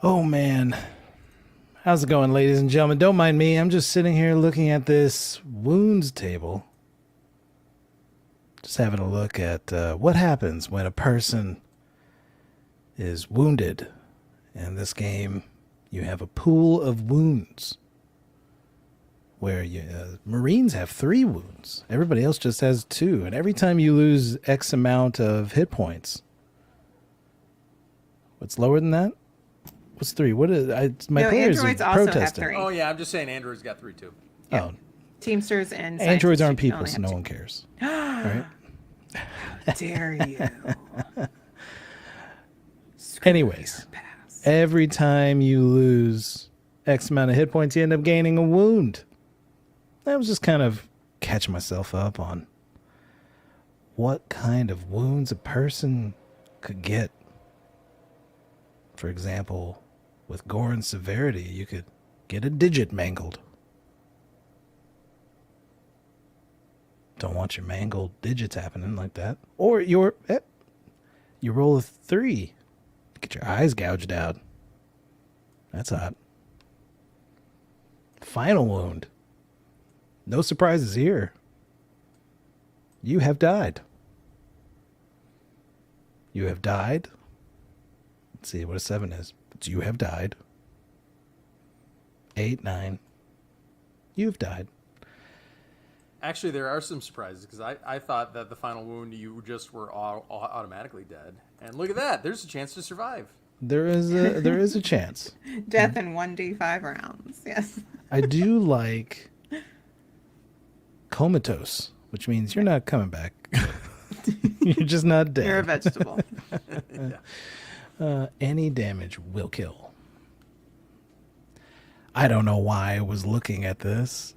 Oh man, how's it going, ladies and gentlemen? Don't mind me. I'm just sitting here looking at this wounds table. Just having a look at what happens when a person is wounded. In this game, you have a pool of wounds where Marines have 3 wounds. Everybody else just has 2. And every time you lose X amount of hit points, what's lower than that? What's 3? What is my players androids are also have protesting. 3. Oh yeah, I'm just saying Android's got 3 too. Yeah. Oh, Teamsters and androids aren't scientists, you can people, only so have no 2. one cares. Right? How dare you? Anyways, every time you lose X amount of hit points, you end up gaining a wound. I was just kind of catching myself up on what kind of wounds a person could get. For example, with gore and severity, you could get a digit mangled. Don't want your mangled digits happening like that. Or you roll a 3, get your eyes gouged out. That's hot. Final wound. No surprises here. You have died. You have died. Let's see what a 7 is. It's you have died. 8, 9. You've died. Actually, there are some surprises because I thought that the final wound you just were automatically dead, and look at that. There's a chance to survive. There is a chance. Death in 1d5 rounds. Yes. I do like comatose, which means you're not coming back. You're just not dead. You're a vegetable. Yeah. Any damage will kill. I don't know why I was looking at this.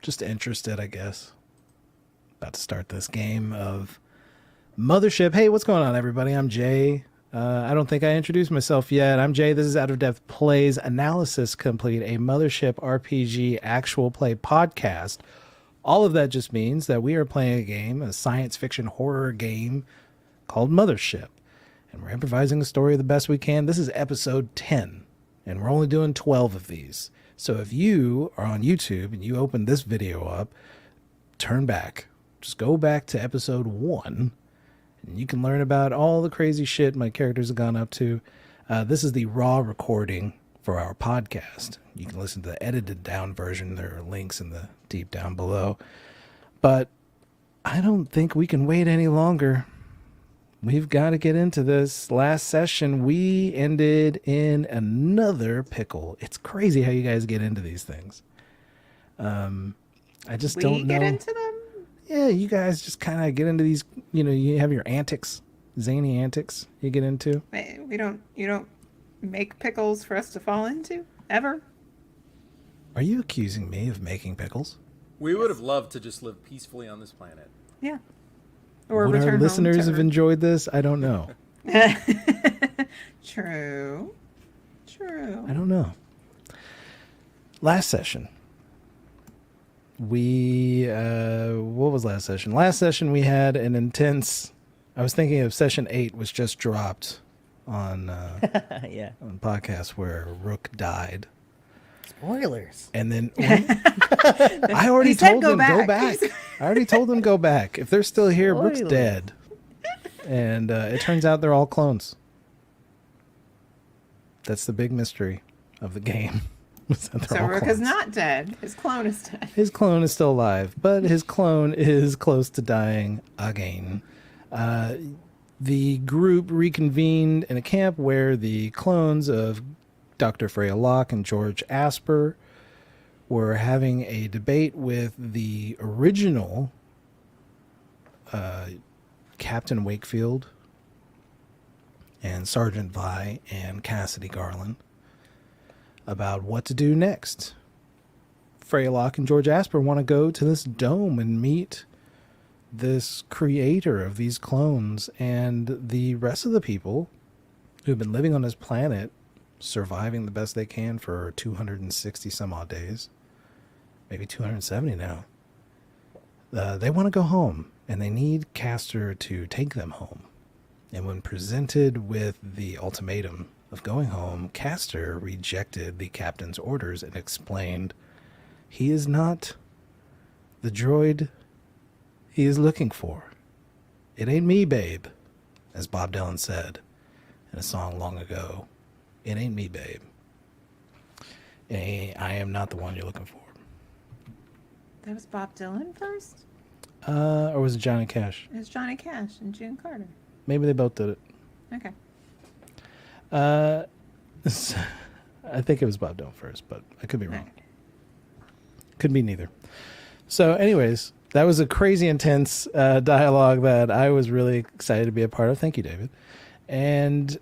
Just interested, I guess. About to start this game of Mothership. Hey, what's going on, everybody? I'm Jay. I don't think I introduced myself yet. I'm Jay. This is Out of Depth Plays Analysis Complete, a Mothership RPG actual play podcast. All of that just means that we are playing a game, a science fiction horror game called Mothership. And we're improvising the story the best we can. This is episode 10, and we're only doing 12 of these. So if you are on YouTube and you open this video up, turn back. Just go back to episode 1, and you can learn about all the crazy shit my characters have gone up to. This is the raw recording for our podcast. You can listen to the edited down version. There are links in the deep down below. But I don't think we can wait any longer. We've got to get into this. Last session, we ended in another pickle. It's crazy how you guys get into these things. I just don't know. We get into them? Yeah, you guys just kind of get into these, you have your antics, zany antics you get into. You don't make pickles for us to fall into? Ever? Are you accusing me of making pickles? We would have loved to just live peacefully on this planet. Yeah. Or Would our return listeners home to have enjoyed this? I don't know. True. I don't know. Last session, what was last session? Last session we had an intense, I was thinking of session 8 was just dropped on on podcast where Rook died. Spoilers. And then I already told them go back. I already told them go back. If they're still here, Rook's dead. And it turns out they're all clones. That's the big mystery of the game. So Rook is not dead. His clone is dead. His clone is still alive, but his clone is close to dying again. The group reconvened in a camp where the clones of Dr. Freya Locke and George Asper were having a debate with the original Captain Wakefield and Sergeant Vi and Cassidy Garland about what to do next. Freya Locke and George Asper want to go to this dome and meet this creator of these clones, and the rest of the people who've been living on this planet surviving the best they can for 260 some odd days, maybe 270 now. They want to go home, and they need Castor to take them home. And when presented with the ultimatum of going home, Castor rejected the captain's orders and explained he is not the droid he is looking for. It ain't me, babe, as Bob Dylan said in a song long ago. It ain't me, babe. I am not the one you're looking for. That was Bob Dylan first? Or was it Johnny Cash? It was Johnny Cash and June Carter. Maybe they both did it. Okay. I think it was Bob Dylan first, but I could be wrong. Could be neither. So anyways, that was a crazy intense dialogue that I was really excited to be a part of. Thank you, David. And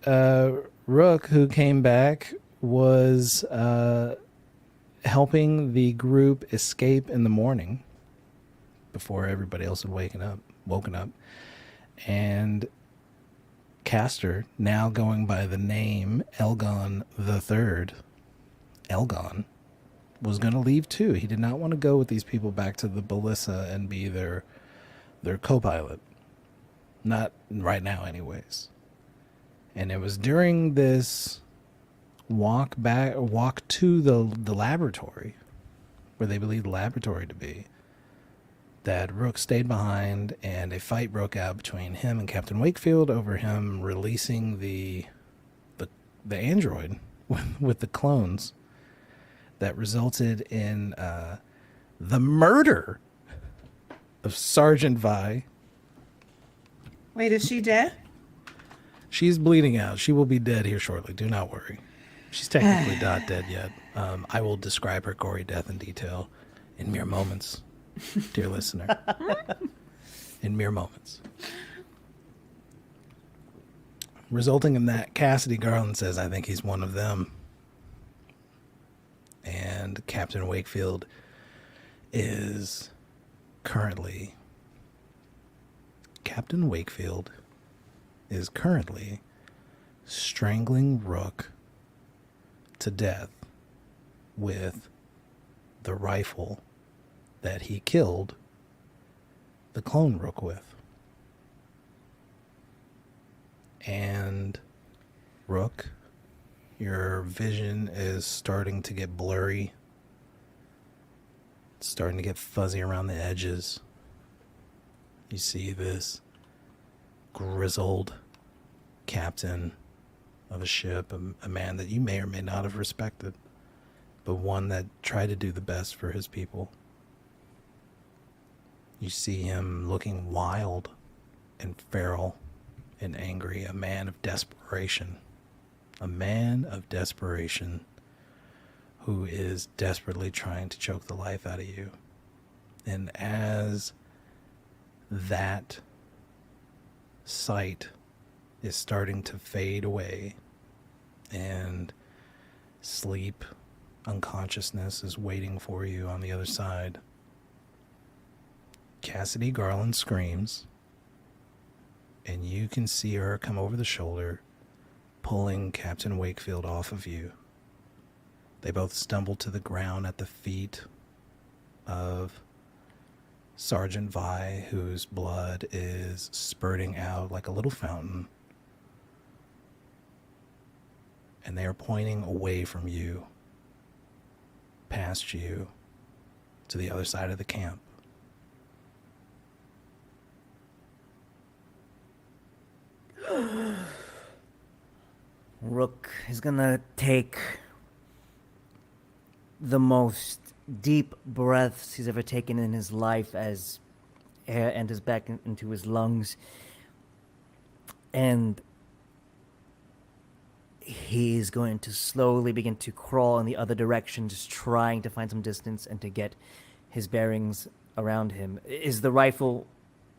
Rook, who came back, was helping the group escape in the morning before everybody else had woken up. And Castor, now going by the name Elgon III, Elgon, was going to leave too. He did not want to go with these people back to the Ballissa and be their co-pilot. Not right now, anyways. And it was during this walk to the laboratory, where they believed the laboratory to be, that Rook stayed behind, and a fight broke out between him and Captain Wakefield over him releasing the android with the clones. That resulted in the murder of Sergeant Vi. Wait, is she dead? She's bleeding out. She will be dead here shortly. Do not worry. She's technically not dead yet. I will describe her gory death in detail in mere moments, dear listener. In mere moments. Resulting in that, Cassidy Garland says, I think he's one of them. And Captain Wakefield is currently strangling Rook to death with the rifle that he killed the clone Rook with. And Rook, your vision is starting to get blurry. It's starting to get fuzzy around the edges. You see this grizzled captain of a ship, a man that you may or may not have respected, but one that tried to do the best for his people. You see him looking wild and feral and angry, a man of desperation. A man of desperation who is desperately trying to choke the life out of you. And as that sight is starting to fade away and sleep, unconsciousness is waiting for you on the other side, Cassidy Garland screams, and you can see her come over the shoulder, pulling Captain Wakefield off of you. They both stumble to the ground at the feet of Sergeant Vi, whose blood is spurting out like a little fountain. And they are pointing away from you, past you, to the other side of the camp. Rook is gonna take the most deep breaths he's ever taken in his life as air enters back into his lungs. And he's going to slowly begin to crawl in the other direction, just trying to find some distance and to get his bearings around him. Is the rifle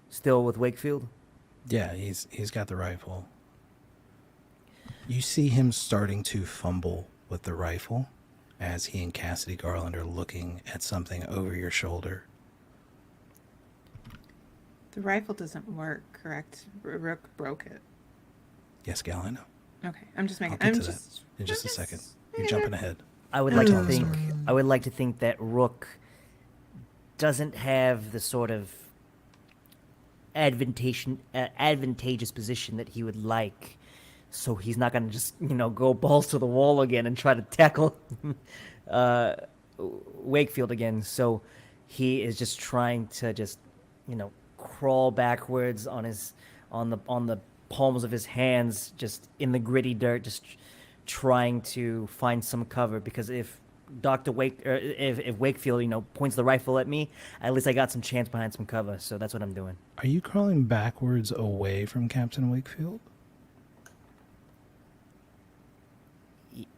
still with Wakefield? Yeah, he's got the rifle. You see him starting to fumble with the rifle as he and Cassidy Garland are looking at something over your shoulder. The rifle doesn't work, correct? Rook broke it. Yes, Gal, I know. Okay, I'm just making. I'll I'm get to just that in just a I'm second. just You're making jumping a- ahead. I would You're like to telling the think. story. I would like to think that Rook doesn't have the sort of advantageous position that he would like. So he's not gonna just go balls to the wall again and try to tackle uh, Wakefield again. So he is just trying to just crawl backwards on the palms of his hands, just in the gritty dirt, just trying to find some cover. Because if if Wakefield points the rifle at me, at least I got some chance behind some cover. So that's what I'm doing. Are you crawling backwards away from Captain Wakefield?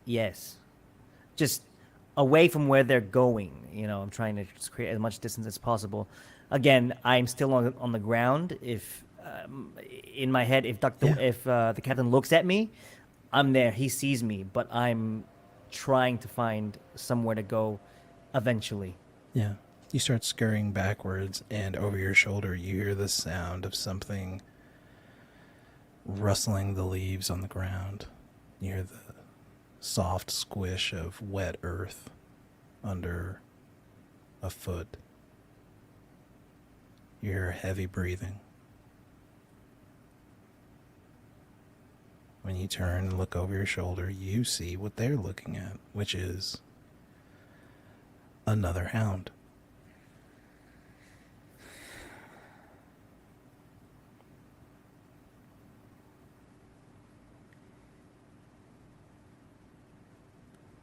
Yes, just away from where they're going. I'm trying to just create as much distance as possible. Again, I'm still on the ground. If in my head, if the captain looks at me, I'm there. He sees me, but I'm trying to find somewhere to go eventually. Yeah. You start scurrying backwards, and over your shoulder, you hear the sound of something rustling the leaves on the ground. You hear the soft squish of wet earth under a foot. You hear heavy breathing. When you turn and look over your shoulder, you see what they're looking at, which is another hound.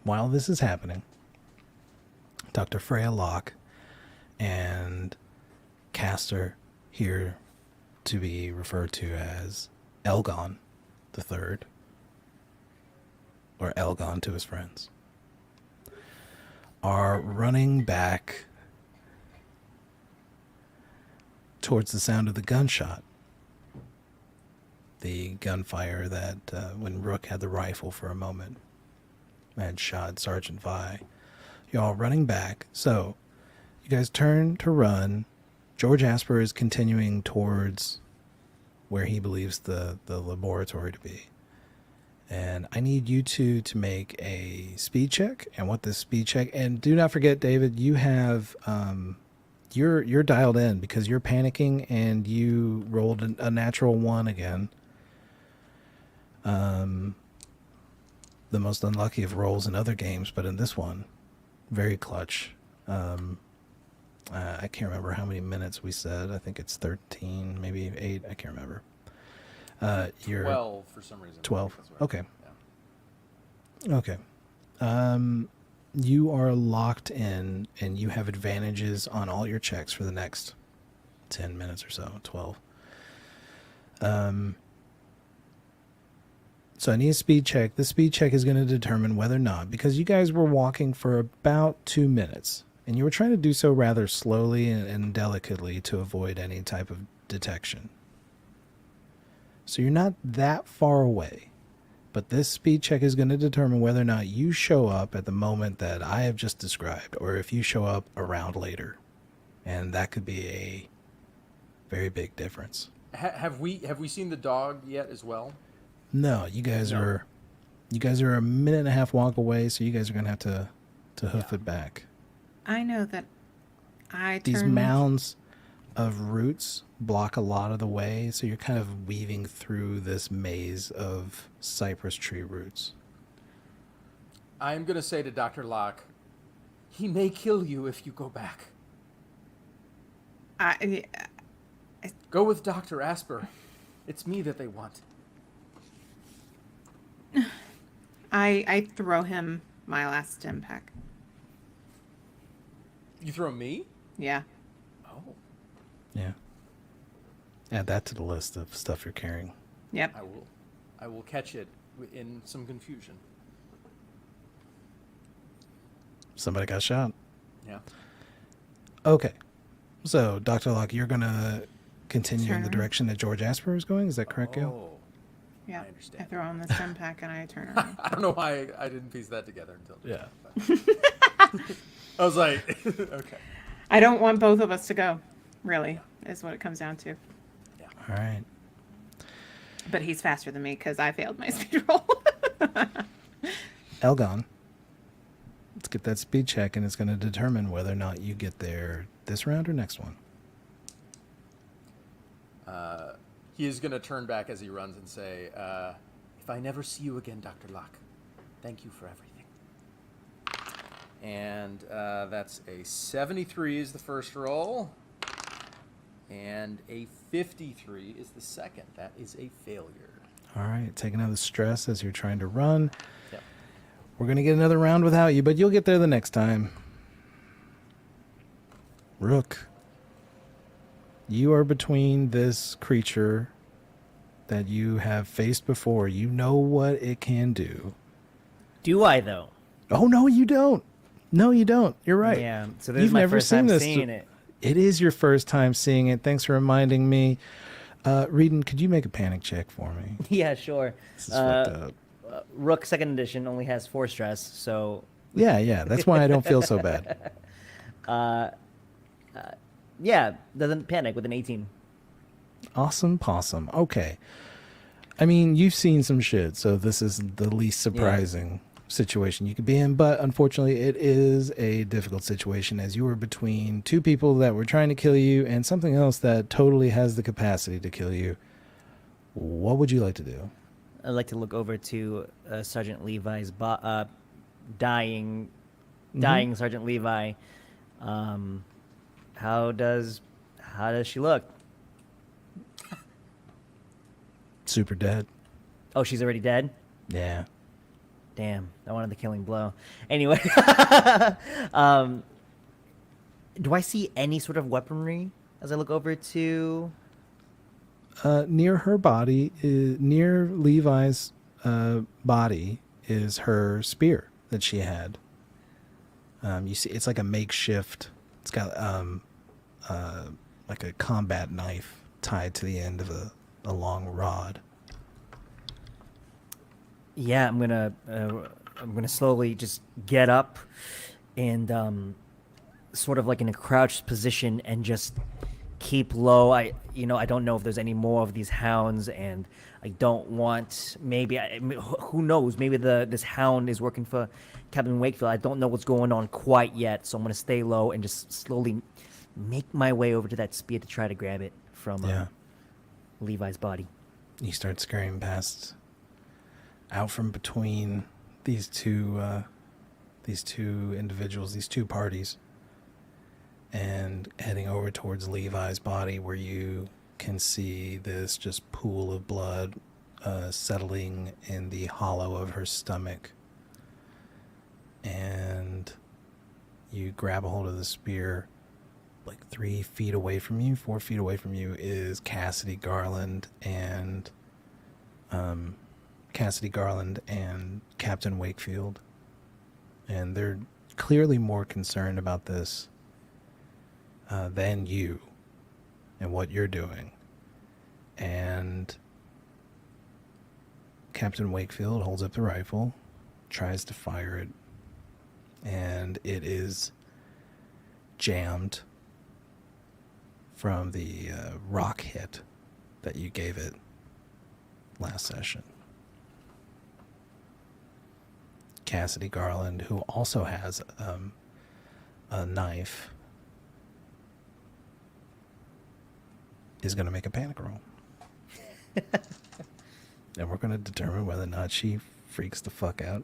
While this is happening, Dr. Freya Locke and Castor, here to be referred to as Elgon the Third, or Elgon to his friends, are running back towards the sound of the gunshot. The gunfire that when Rook had the rifle for a moment had shot Sergeant Vi. You're all running back. So you guys turn to run. George Asper is continuing towards where he believes the laboratory to be. And I need you two to make a speed check. And what this speed check, and do not forget, David, you have you're dialed in because you're panicking and you rolled a natural 1 again. The most unlucky of rolls in other games, but in this one, very clutch. I can't remember how many minutes we said. I think it's 13, maybe 8. I can't remember. You're 12 for some reason. 12. Right. Okay. Yeah. Okay. You are locked in, and you have advantages on all your checks for the next 10 minutes or so, 12. So I need a speed check. The speed check is going to determine whether or not, because you guys were walking for about 2 minutes, and you were trying to do so rather slowly and delicately to avoid any type of detection. So you're not that far away, but this speed check is going to determine whether or not you show up at the moment that I have just described, or if you show up around later. And that could be a very big difference. Have we seen the dog yet as well? No, you guys are a minute and a half walk away, so you guys are going to have to hoof it back. I know that These turned... mounds of roots block a lot of the way, so you're kind of weaving through this maze of cypress tree roots. I'm going to say to Dr. Locke, he may kill you if you go back. Go with Dr. Asper. It's me that they want. I throw him my last stim pack. You throw me? Yeah. Oh. Yeah. Add that to the list of stuff you're carrying. Yep. I will catch it in some confusion. Somebody got shot. Yeah. Okay. So, Dr. Locke, you're going to continue in the Turn. direction that George Asper is going? Is that correct, Gail? Oh. Yeah. I understand. I throw him the stim pack and I turn around. I don't know why I didn't piece that together until Yeah. I was like, okay. I don't want both of us to go, really, is what it comes down to. Yeah. All right. But he's faster than me because I failed my speed roll. Elgon, let's get that speed check, and it's going to determine whether or not you get there this round or next one. He is going to turn back as he runs and say, if I never see you again, Dr. Locke, thank you for everything. And that's a 73 is the first roll. And a 53 is the second. That is a failure. All right, taking out the stress as you're trying to run. Yep. We're going to get another round without you, but you'll get there the next time. Rook, you are between this creature that you have faced before. You know what it can do. Do I, though? Oh, no, you don't. No, you don't. You're right. Yeah, so this is You've my never first seen time this. seeing it. It is your first time seeing it. Thanks for reminding me. Reedon, could you make a panic check for me? Yeah, sure. This is fucked up. Rook 2nd edition only has 4 stress, so Yeah. That's why I don't feel so bad. yeah, doesn't panic with an 18. Awesome possum. Okay. I mean, you've seen some shit, so this is the least surprising situation you could be in, but unfortunately it is a difficult situation as you were between two people that were trying to kill you and something else that totally has the capacity to kill you. What would you like to do? I'd like to look over to Sergeant Levi's dying Sergeant Levi. How does she look? Super dead. Oh, she's already dead? Yeah. Damn, I wanted the killing blow. Anyway, do I see any sort of weaponry as I look over to? Near her body, near Levi's body, is her spear that she had. You see, it's like a makeshift. It's got like a combat knife tied to the end of a long rod. Yeah, I'm gonna slowly just get up and sort of like in a crouched position and just keep low. I don't know if there's any more of these hounds, and I don't want who knows, maybe this hound is working for Captain Wakefield. I don't know what's going on quite yet, so I'm gonna stay low and just slowly make my way over to that spear to try to grab it from Levi's body. You start scurrying past, out from between these two individuals, these two parties, and heading over towards Levi's body, where you can see this just pool of blood settling in the hollow of her stomach. And you grab a hold of the spear. Like 3 feet away from you, 4 feet away from you, is Cassidy Garland and Captain Wakefield. And they're clearly more concerned about this than you and what you're doing. And Captain Wakefield holds up the rifle, tries to fire it, and it is jammed from the rock hit that you gave it last session. Cassidy Garland, who also has a knife, is going to make a panic roll. And we're going to determine whether or not she freaks the fuck out.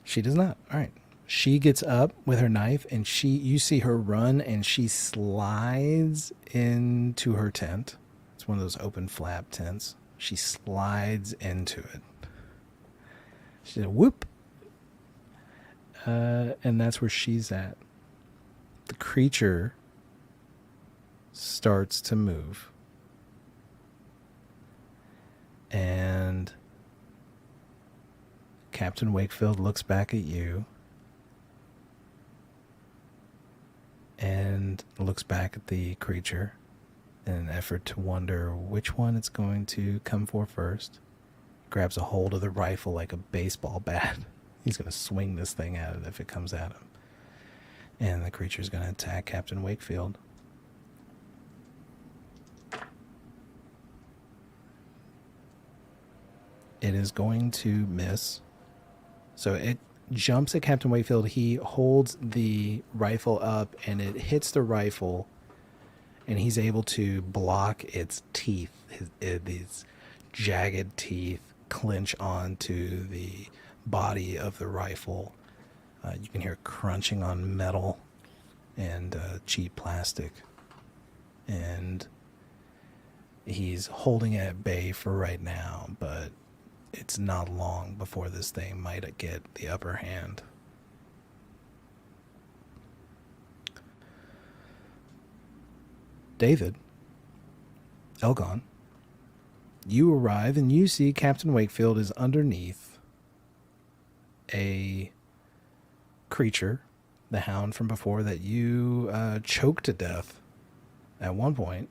She does not. All right. She gets up with her knife, and you see her run, and she slides into her tent. It's one of those open flap tents. She slides into it. She said, whoop. And that's where she's at. The creature starts to move. And Captain Wakefield looks back at you and looks back at the creature in an effort to wonder which one it's going to come for first. Grabs a hold of the rifle like a baseball bat. He's going to swing this thing at it if it comes at him. And the creature's going to attack Captain Wakefield. It is going to miss. So it jumps at Captain Wakefield. He holds the rifle up, and it hits the rifle, and he's able to block its teeth. These jagged teeth clinch onto the body of the rifle. You can hear crunching on metal and cheap plastic. And he's holding it at bay for right now, but it's not long before this thing might get the upper hand. David, Elgon, you arrive and you see Captain Wakefield is underneath a creature, the hound from before that you choked to death at one point.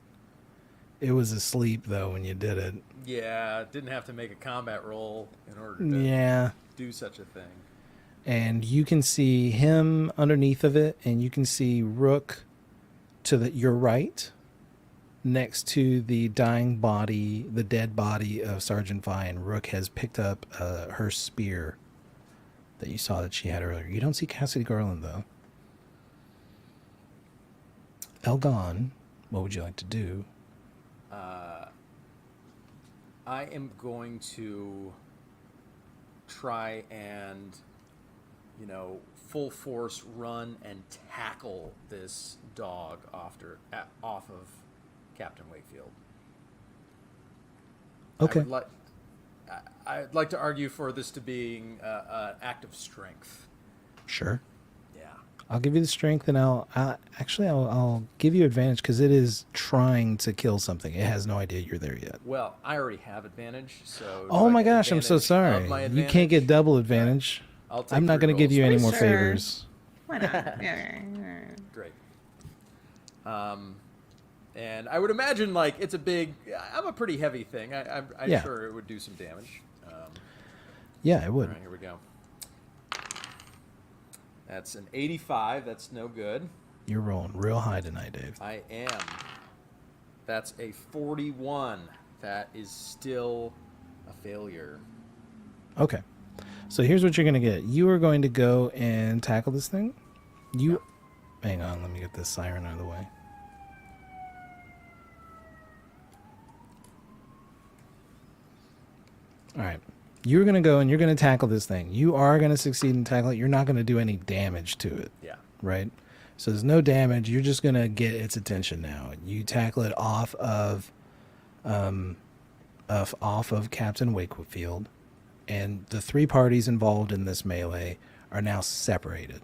It was asleep, though, when you did it. Yeah, didn't have to make a combat roll in order to do such a thing. And you can see him underneath of it, and you can see Rook to your right, next to the dying body, the dead body of Sergeant Vi, and Rook has picked up her spear that you saw that she had earlier. You don't see Cassidy Garland, though. Elgon, what would you like to do? I am going to try and, full force run and tackle this dog off of Captain Wakefield. Okay. I'd like to argue for this to being an act of strength. Sure. Yeah. I'll give you the strength, and I'll give you advantage because it is trying to kill something. It has no idea you're there yet. Well, I already have advantage, so. Oh my gosh, I'm so sorry. You can't get double advantage. I'll take I'm not going to three give you rolls. any more Sure. favors. Why not? Yeah. Great. And I would imagine it's a big. I'm a pretty heavy thing. I'm Yeah. sure it would do some damage. Yeah, it All would. right, here we go. That's an 85. That's no good. You're rolling real high tonight, Dave. I am. That's a 41. That is still a failure. Okay. So here's what you're going to get. You are going to go and tackle this thing. Hang on, let me get this siren out of the way. All right. You're going to go and you're going to tackle this thing. You are going to succeed in tackling it. You're not going to do any damage to it. Yeah. Right? So there's no damage. You're just going to get its attention now. You tackle it off of Captain Wakefield, and the three parties involved in this melee are now separated.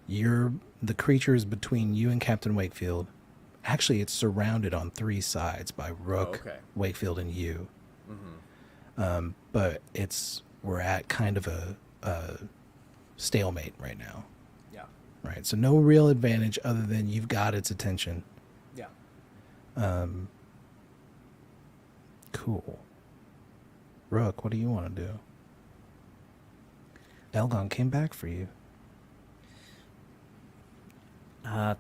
The creature is between you and Captain Wakefield. Actually, it's surrounded on three sides by Rook, Wakefield, and you. Mm-hmm. But we're at kind of a stalemate right now. Yeah. Right. So no real advantage other than you've got its attention. Yeah. Cool. Rook, what do you want to do? Elgon came back for you.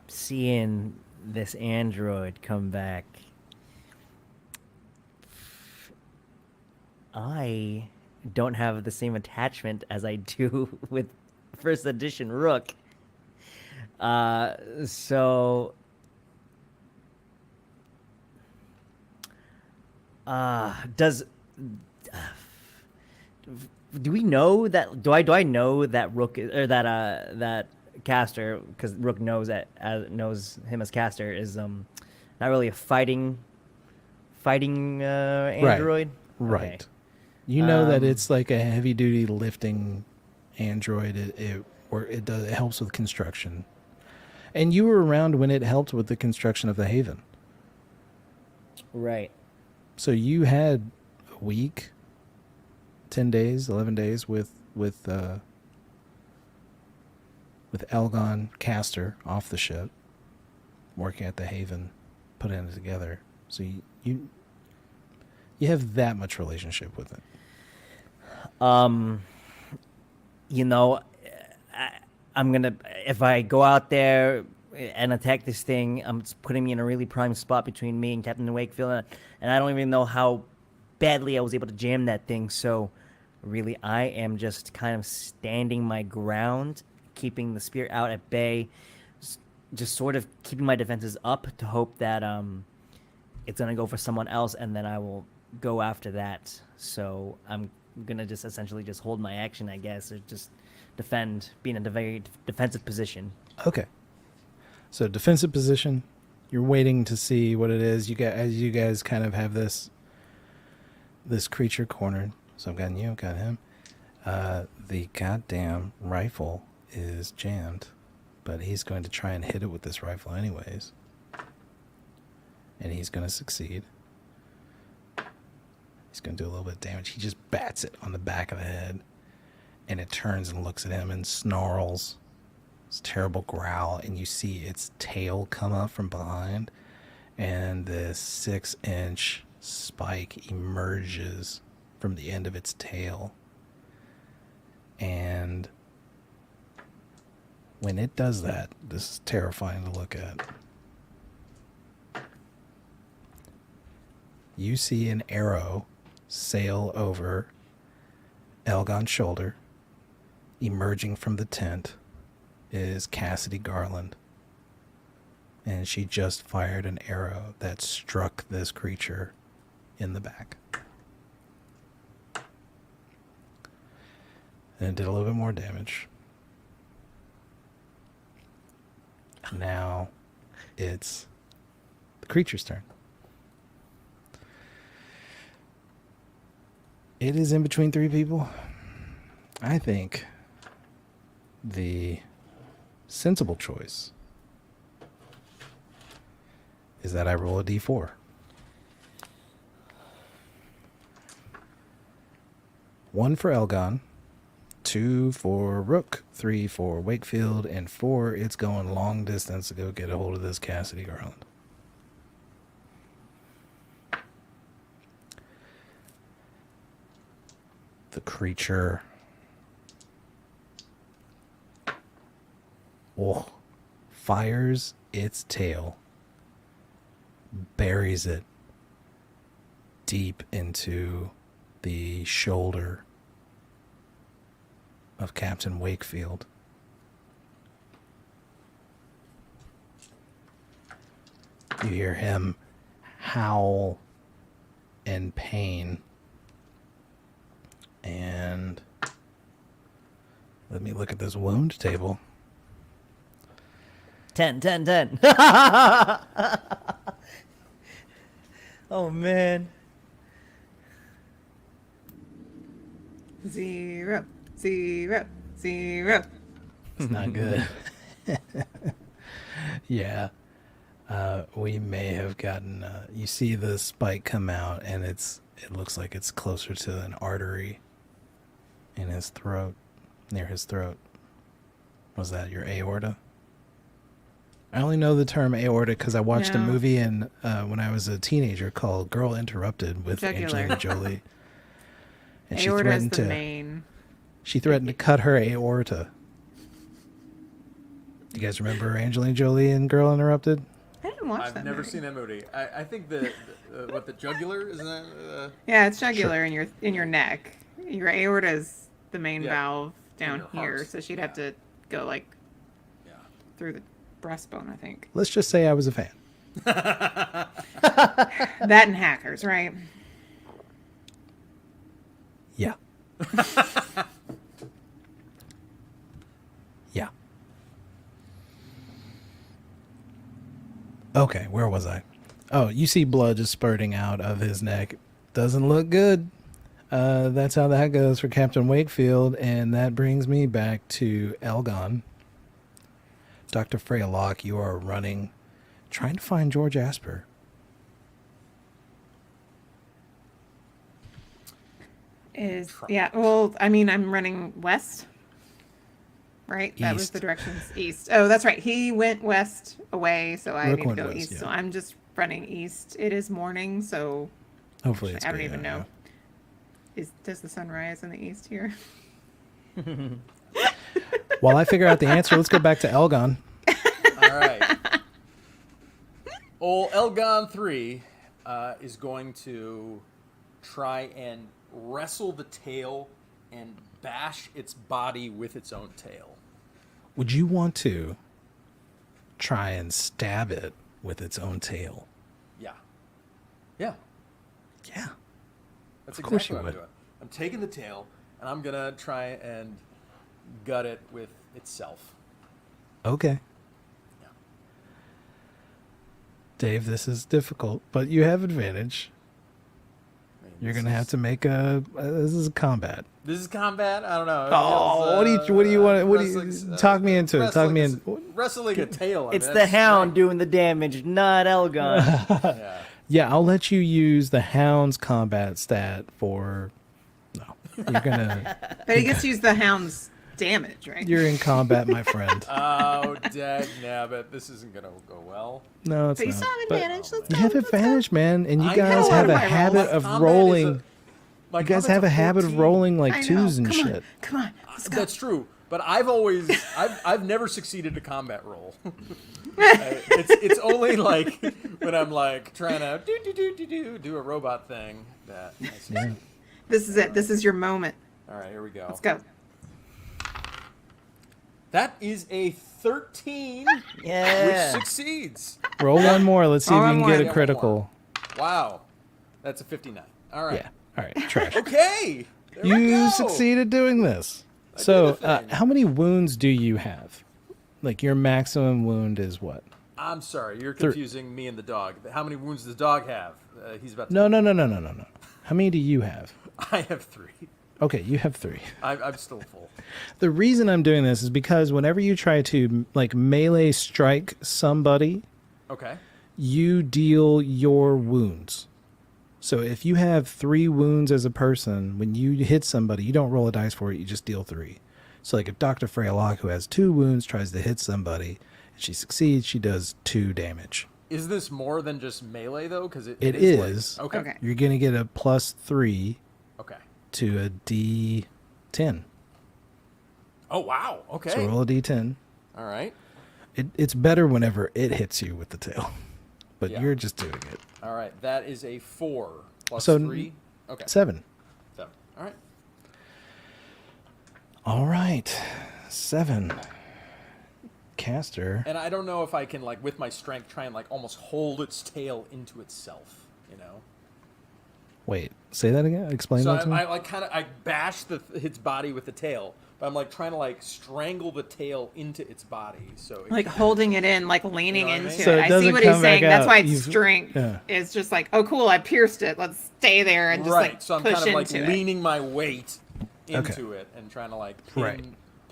Seeing this android come back, I don't have the same attachment as I do with first edition Rook. So do we know that? Do I know that Rook or that Castor, because Rook knows him as Castor, is not really a fighting android. Right. Okay. You know that it's like a heavy duty lifting android. It helps with construction. And you were around when it helped with the construction of the Haven. Right. So you had a week, 10 days, 11 days with Elgon Castor off the ship, working at the Haven, putting it together. So you have that much relationship with it. I'm gonna, if I go out there and attack this thing, it's putting me in a really prime spot between me and Captain Wakefield, and I don't even know how badly I was able to jam that thing. So really, I am just kind of standing my ground, keeping the spear out at bay, just sort of keeping my defenses up to hope that it's gonna go for someone else, and then I will go after that. So I'm gonna just essentially just hold my action, I guess, or just defend, be in a very defensive position. Okay. So defensive position. You're waiting to see what it is. You guys kind of have this creature cornered. So I've got you, I've got him. The goddamn rifle is jammed, but he's going to try and hit it with this rifle anyways. And he's going to succeed. He's going to do a little bit of damage. He just bats it on the back of the head, and it turns and looks at him and snarls. It's a terrible growl, and you see its tail come up from behind, and this 6-inch spike emerges from the end of its tail. And when it does that, this is terrifying to look at. You see an arrow sail over Elgon's shoulder. Emerging from the tent is Cassidy Garland. And she just fired an arrow that struck this creature in the back. And it did a little bit more damage. Now it's the creature's turn. It is in between three people. I think the sensible choice is that I roll a d4. 1 for Elgon, 2 for Rook, 3 for Wakefield, and 4, it's going long distance to go get a hold of this Cassidy Garland. The creature fires its tail, buries it deep into the shoulder of Captain Wakefield. You hear him howl in pain. And let me look at this wound table. 10, 10, 10. Oh, man. 0, 0, 0. It's not good. Yeah. We may have gotten... you see the spike come out, and it looks like it's closer to an artery in his throat, near his throat. Was that your aorta? I only know the term aorta because I watched a movie when I was a teenager called Girl Interrupted with Angelina Jolie. And Aorta is the main. She threatened to cut her aorta. You guys remember Angelina Jolie in Girl Interrupted? I didn't watch that I've never movie. seen that movie. I think the jugular, isn't that? Yeah, it's jugular in your neck. Your aorta is the main valve down your here, heart. so she'd have to go through the breastbone, I think. Let's just say I was a fan. That and hackers, right? Yeah. Yeah. Okay, where was I? Oh, you see blood just spurting out of his neck. Doesn't look good. That's how that goes for Captain Wakefield, and that brings me back to Elgon. Dr. Freya Locke, you are running, trying to find George Asper. Well, I mean, I'm running west, right? That was East. the directions east. Oh, that's right. He went west away, so I Rook need to went go west, east. yeah. So I'm just running east. It is morning, so Hopefully it's I don't good, even yeah. know. Does the sun rise in the east here? While I figure out the answer, let's go back to Elgon. All right. Old Elgon 3 is going to try and wrestle the tail and bash its body with its own tail. Would you want to try and stab it with its own tail. Yeah. Yeah. Yeah. That's Of course exactly you what I'm would. doing. I'm taking the tail and I'm gonna try and gut it with itself. Okay. Yeah. Dave, this is difficult, but you have advantage. I mean, You're this gonna have is- to make this is combat. This is combat. I don't know. It Oh, feels, what do you want? What do wrestling's, you talk me into it? Talk me in. Wrestling a tail. I It's mean, the that's hound strength. doing the damage, not Elgon. Yeah. Yeah, I'll let you use the hound's combat stat for. No, you're gonna. But he gets to use the hound's damage, right? You're in combat, my friend. Oh, dag nabbit. This isn't gonna go well. No, it's But you not. still have But advantage. Let's you go. have let's go. advantage, man, and you I guys know have a my rolls. habit My of combat rolling. my You guys combat's have a habit of 14. rolling like I know. twos and Come shit. on. Come on. Let's go. That's true, but I've never succeeded a combat roll. It's only like when I'm like trying to do a robot thing that. I succeed. Yeah. This is it. This is your moment. All right, here we go. Let's go. That is a 13, Yeah. which succeeds. Roll one more. Let's see if Roll you can one get more. a Yeah, one critical. Wow, that's a 59. All right. Yeah. All right. Trash. Okay. There we You go. succeeded doing this. I did So, the thing. how many wounds do you have? Like your maximum wound is what? I'm sorry, you're confusing me and the dog. How many wounds does the dog have? He's about to. No. How many do you have? I have 3. Okay, you have 3. I'm still full. The reason I'm doing this is because whenever you try to like melee strike somebody, Okay. you deal your wounds. So if you have 3 wounds as a person, when you hit somebody, you don't roll a dice for it, you just deal 3. So like if Dr. Freya Locke, who has 2 wounds, tries to hit somebody, and she succeeds, she does 2 damage. Is this more than just melee though? Because It is. is. Like, okay. Okay. You're going to get a +3 Okay. to a D10. Oh wow. Okay. So roll a D10. All right. It's better whenever it hits you with the tail. But Yeah. you're just doing it. All right. That is a 4 plus So 3. Okay. 7. 7. All right. All right. 7. Castor. And I don't know if I can like with my strength try and like almost hold its tail into itself. You know. Wait, say that again? Explain So that to me. I like kind of I bash its body with the tail, but I'm like trying to like strangle the tail into its body. So it, Like holding it in, like leaning You know what I into mean? So it it. I see doesn't what he's come back saying. That's out. why its You've- strength yeah. is just like, oh, cool, I pierced it. Let's stay there and just right. like So I'm push kind of like into it. leaning my weight into Okay. it and trying to like Right.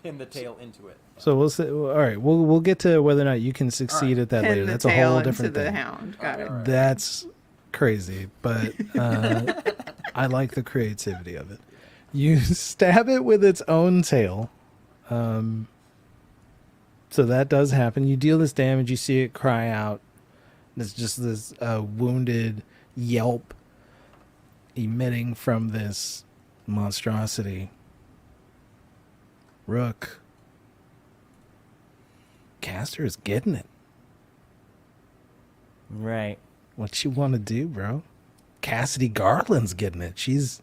pin the tail into it. So we'll say, all right, we'll get to whether or not you can succeed right. at that Pin later. the That's a tail whole into different the thing. hound. Got it. All right. That's crazy, but I like the creativity of it. You stab it with its own tail. So that does happen. You deal this damage. You see it cry out. There's just this wounded yelp emitting from this monstrosity. Rook. Castor is getting it. Right. What you want to do, bro? Cassidy Garland's getting it. She's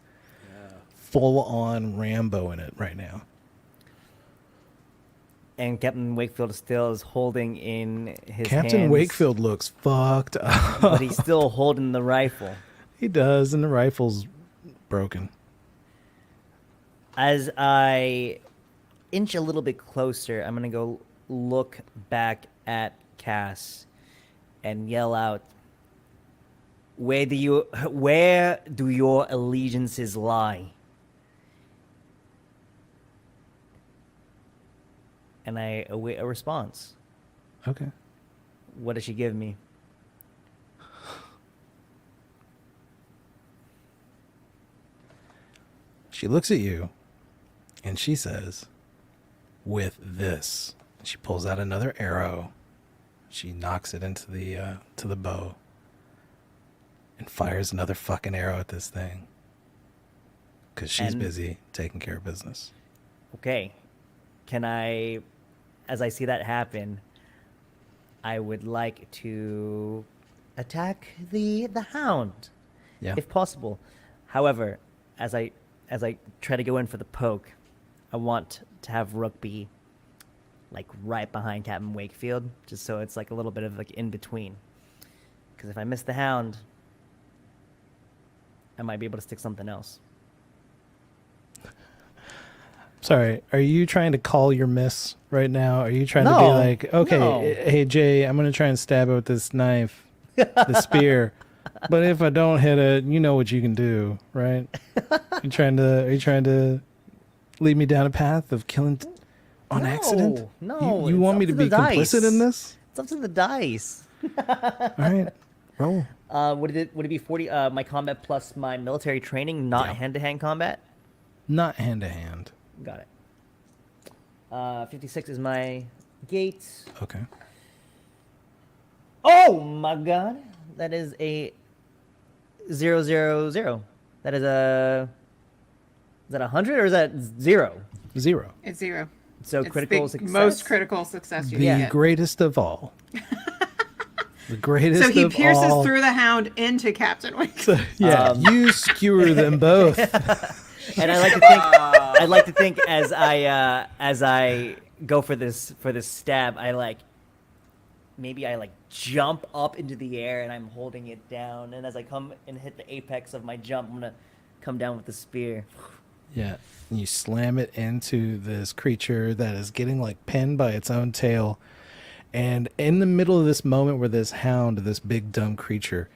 Yeah. full on Rambo in it right now. And Captain Wakefield still is holding in his Captain hands, Wakefield looks fucked up. but he's still holding the rifle. He does, and the rifle's broken. As I inch a little bit closer, I'm gonna go look back at Cass and yell out, where do your allegiances lie? And I await a response. Okay. What does she give me? She looks at you, and she says, "With this." She pulls out another arrow. She knocks it into the to the bow, and fires another fucking arrow at this thing. Because she's And- busy taking care of business. Okay. Can I, as I see that happen, I would like to attack the hound, Yeah. if possible. However, as I try to go in for the poke, I want to have Rook be like right behind Captain Wakefield, just so it's like a little bit of like in between. Because if I miss the hound, I might be able to stick something else. Sorry, are you trying to call your miss right now? Are you trying to be No, like, okay, no. hey Jay, I'm gonna try and stab it with this knife, the spear, but if I don't hit it, you know what you can do, right? Are you trying to lead me down a path of killing on accident? No, you it's want me up to to the be complicit in dice. this? It's up to the dice. All right, roll. Would it be 40? My combat plus my military training, not Yeah. hand-to-hand combat. Not hand to hand. Got it. 56 is my gate. Okay. Oh my god, that is a 000. That is a. Is that 100 or is that 0? 0. It's 0. So It's critical the success. most critical success you The can get. greatest of all. The greatest So he of pierces all. through the hound into Captain Wake. Yeah, you skewer them both. And I like to think, I'd like to think as I go for this stab, maybe I jump up into the air and I'm holding it down, and as I come and hit the apex of my jump, I'm gonna come down with the spear. Yeah, and you slam it into this creature that is getting like pinned by its own tail. And in the middle of this moment where this hound, this big dumb creature,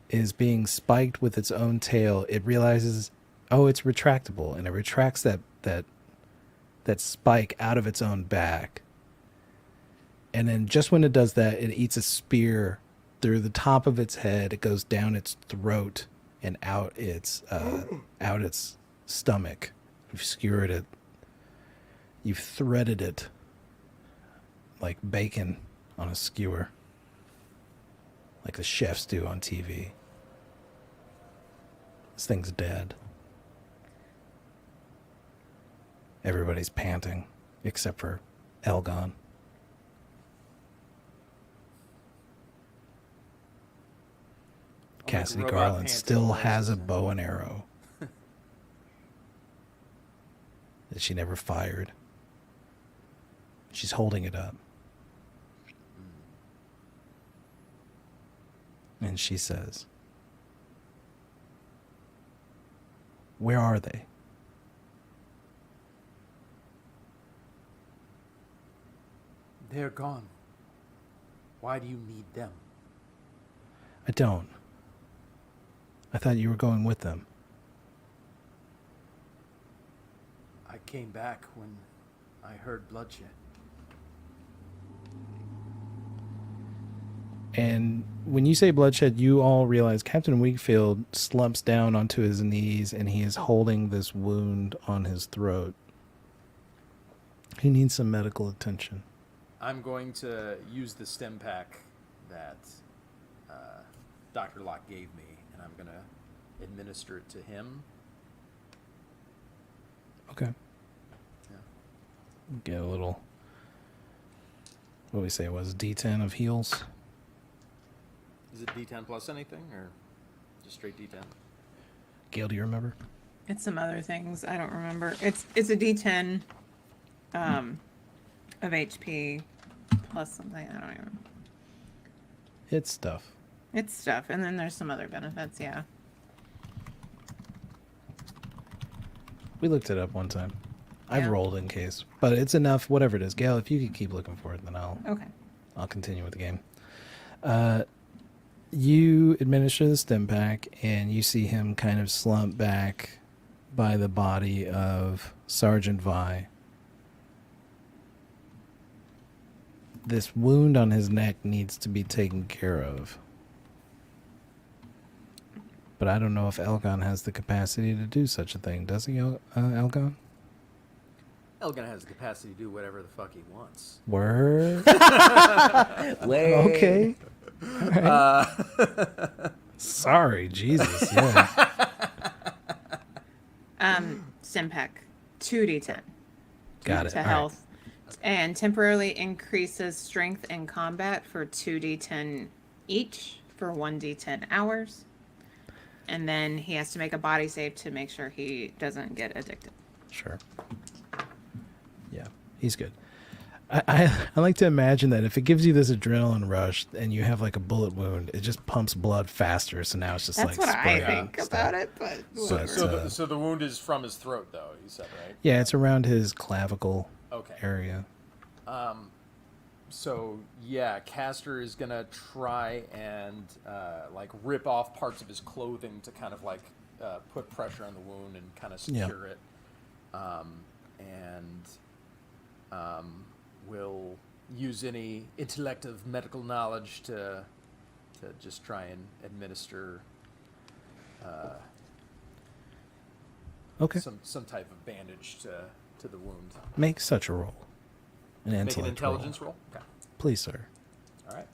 is being spiked with its own tail, it realizes, oh, it's retractable, and it retracts that spike out of its own back. And then just when it does that, it eats a spear through the top of its head. It goes down its throat and out its stomach. You've skewered it. You've threaded it like bacon on a skewer, like the chefs do on TV. This thing's dead. Everybody's panting, except for Elgon. Cassidy robot Garland pants still all has a over. bow and arrow that she never fired. She's holding it up. And she says, "Where are they?" They're gone. Why do you need them? I don't. I thought you were going with them. I came back when I heard bloodshed. And when you say bloodshed, you all realize Captain Wakefield slumps down onto his knees and he is holding this wound on his throat. He needs some medical attention. I'm going to use the stem pack that Dr. Locke gave me, and I'm going to administer it to him. Okay. Yeah. Get a little, what do we say it was, D10 of heals? Is it D10 plus anything, or just straight D10? Gail, do you remember? It's some other things. I don't remember. It's a D10 of HP plus something. I don't even. It's stuff. It's stuff, and then there's some other benefits. Yeah. We looked it up one time. I've Yeah. rolled in case, but it's enough. Whatever it is, Gail. If you could keep looking for it, then Okay. I'll continue with the game. You administer the stim pack, and you see him kind of slump back by the body of Sergeant Vi. This wound on his neck needs to be taken care of. But I don't know if Elgon has the capacity to do such a thing. Does he, Elgon? Elgin has the capacity to do whatever the fuck he wants. Word? Wait. Okay. All right. Sorry, Jesus. Yeah. Stimpack, 2d10 Got it. to All right. health, and temporarily increases strength in combat for 2d10 each for 1d10 hours. And then he has to make a body save to make sure he doesn't get addicted. Sure. Yeah, he's good. I like to imagine that if it gives you this adrenaline rush and you have like a bullet wound, it just pumps blood faster. So now it's just That's like what I spraying think stuff. about it, but So, whatever. so the wound is from his throat, though. You said, right? Yeah, it's around his clavicle Okay. area. So yeah, Castor is gonna try and like rip off parts of his clothing to kind of like put pressure on the wound and kind of secure it, and will use any intellect of medical knowledge to just try and administer Okay. some type of bandage to the wound. Make such a roll. An Make an intellect intelligence roll. roll. Okay. Please, sir. All right.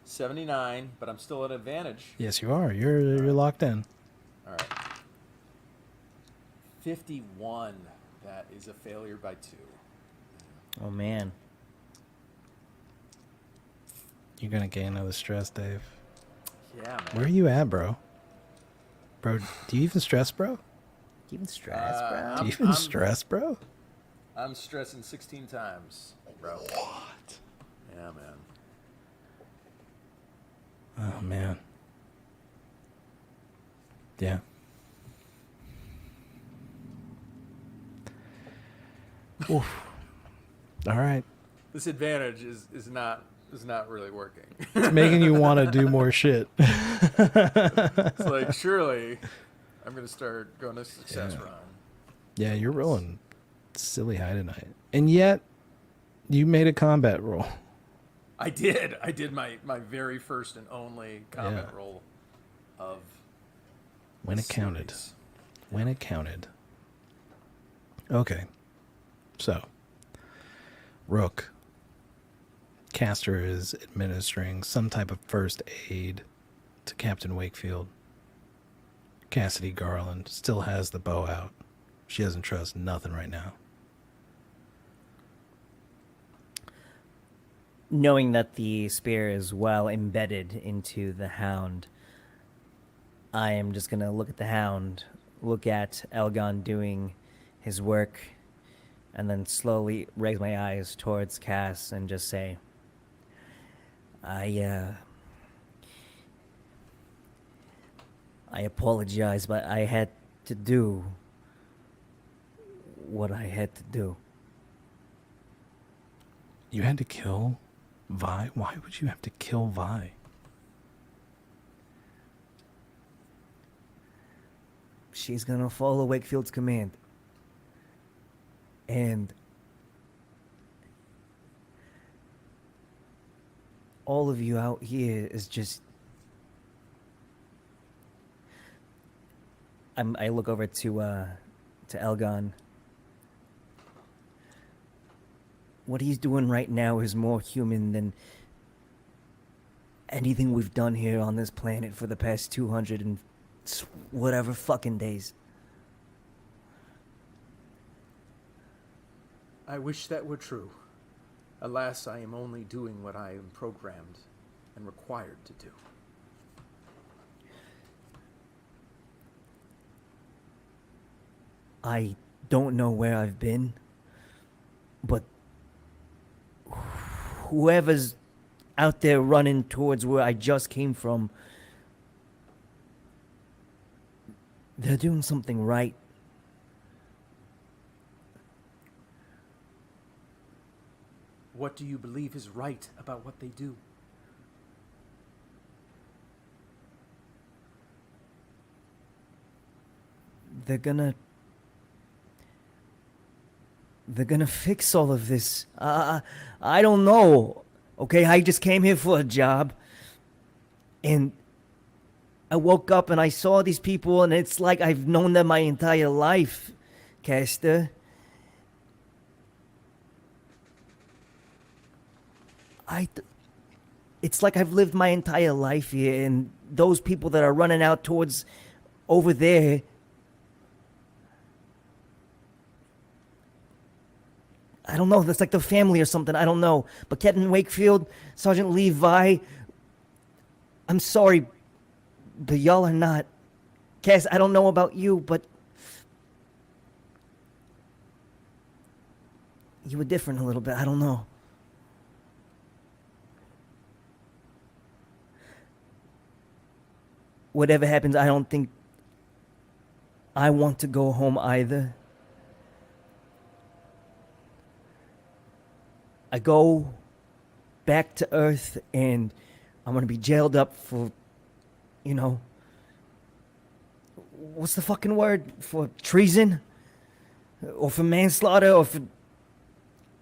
79, but I'm still at advantage. Yes, you are. You're locked in. All right. 51. That is a failure by 2. Oh man. You're gonna gain another stress, Dave. Yeah, man. Where are you at, bro? Bro, do you even stress, bro? Even stressed, bro. Do you even stress, bro? I'm stressing 16 times, bro. What? Yeah, man. Oh man. Yeah. Oof. All right. This advantage is not really working. It's making you want to do more shit. It's like surely I'm gonna start going to success run. Yeah, you're rolling silly high tonight. And yet, you made a combat roll. I did my very first and only combat Yeah. roll of When the it counted. series. When it counted. Okay. So, Rook. Castor is administering some type of first aid to Captain Wakefield. Cassidy Garland still has the bow out. She doesn't trust nothing right now. Knowing that the spear is well embedded into the hound, I am just gonna look at the hound, look at Elgon doing his work, and then slowly raise my eyes towards Cass and just say, I apologize, but I had to do what I had to do. You had to kill Vi? Why would you have to kill Vi? She's gonna follow Wakefield's command. And all of you out here is just... I look over to Elgon. What he's doing right now is more human than anything we've done here on this planet for the past 200 and whatever fucking days. I wish that were true. Alas, I am only doing what I am programmed and required to do. I don't know where I've been, but whoever's out there running towards where I just came from, they're doing something right. What do you believe is right about what they do? They're gonna fix all of this. I don't know. Okay, I just came here for a job, and I woke up and I saw these people, and it's like I've known them my entire life, Castor. It's like I've lived my entire life here, and those people that are running out towards over there, I don't know, that's like the family or something, I don't know. But Captain Wakefield, Sergeant Levi, I'm sorry, but y'all are not. Cass, I don't know about you, but you were different a little bit. I don't know. Whatever happens, I don't think I want to go home either. I go back to Earth and I'm gonna be jailed up for, you know, what's the fucking word? For treason? Or for manslaughter? Or for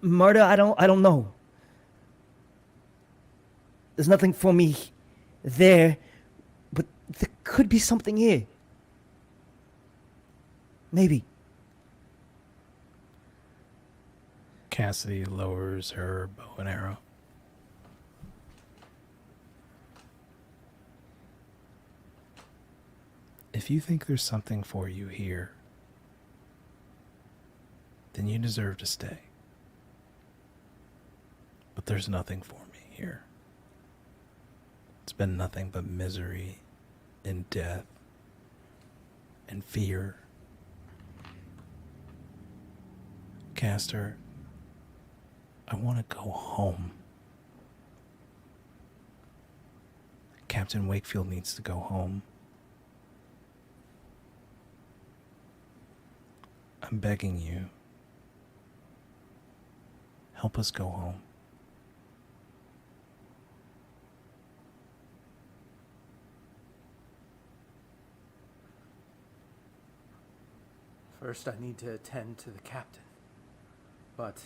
murder? I don't know. There's nothing for me there, but there could be something here. Maybe. Cassidy lowers her bow and arrow. If you think there's something for you here, then you deserve to stay. But there's nothing for me here. It's been nothing but misery and death and fear. Castor, I want to go home. Captain Wakefield needs to go home. I'm begging you. Help us go home. First, I need to attend to the captain. But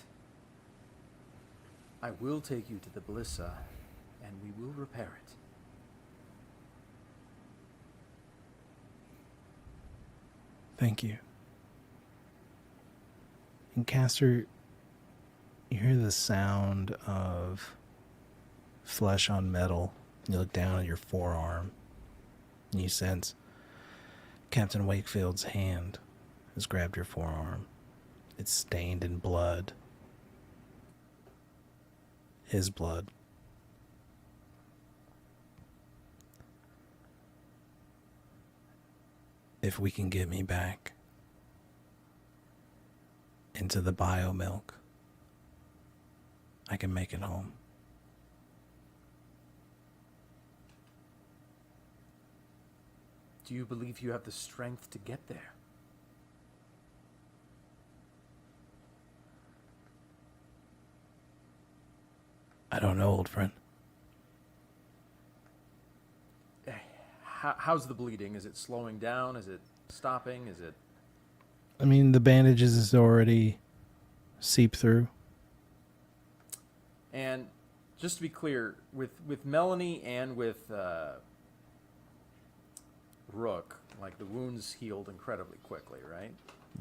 I will take you to the Ballissa, and we will repair it. Thank you. And Castor, you hear the sound of flesh on metal. You look down at your forearm, and you sense Captain Wakefield's hand has grabbed your forearm. It's stained in blood. His blood. If we can get me back into the biomilk, I can make it home. Do you believe you have the strength to get there? I don't know, old friend. How's the bleeding? Is it slowing down? Is it stopping? Is it... I mean, the bandages is already seeped through. And just to be clear, with Melanie and with Rook, like the wounds healed incredibly quickly, right?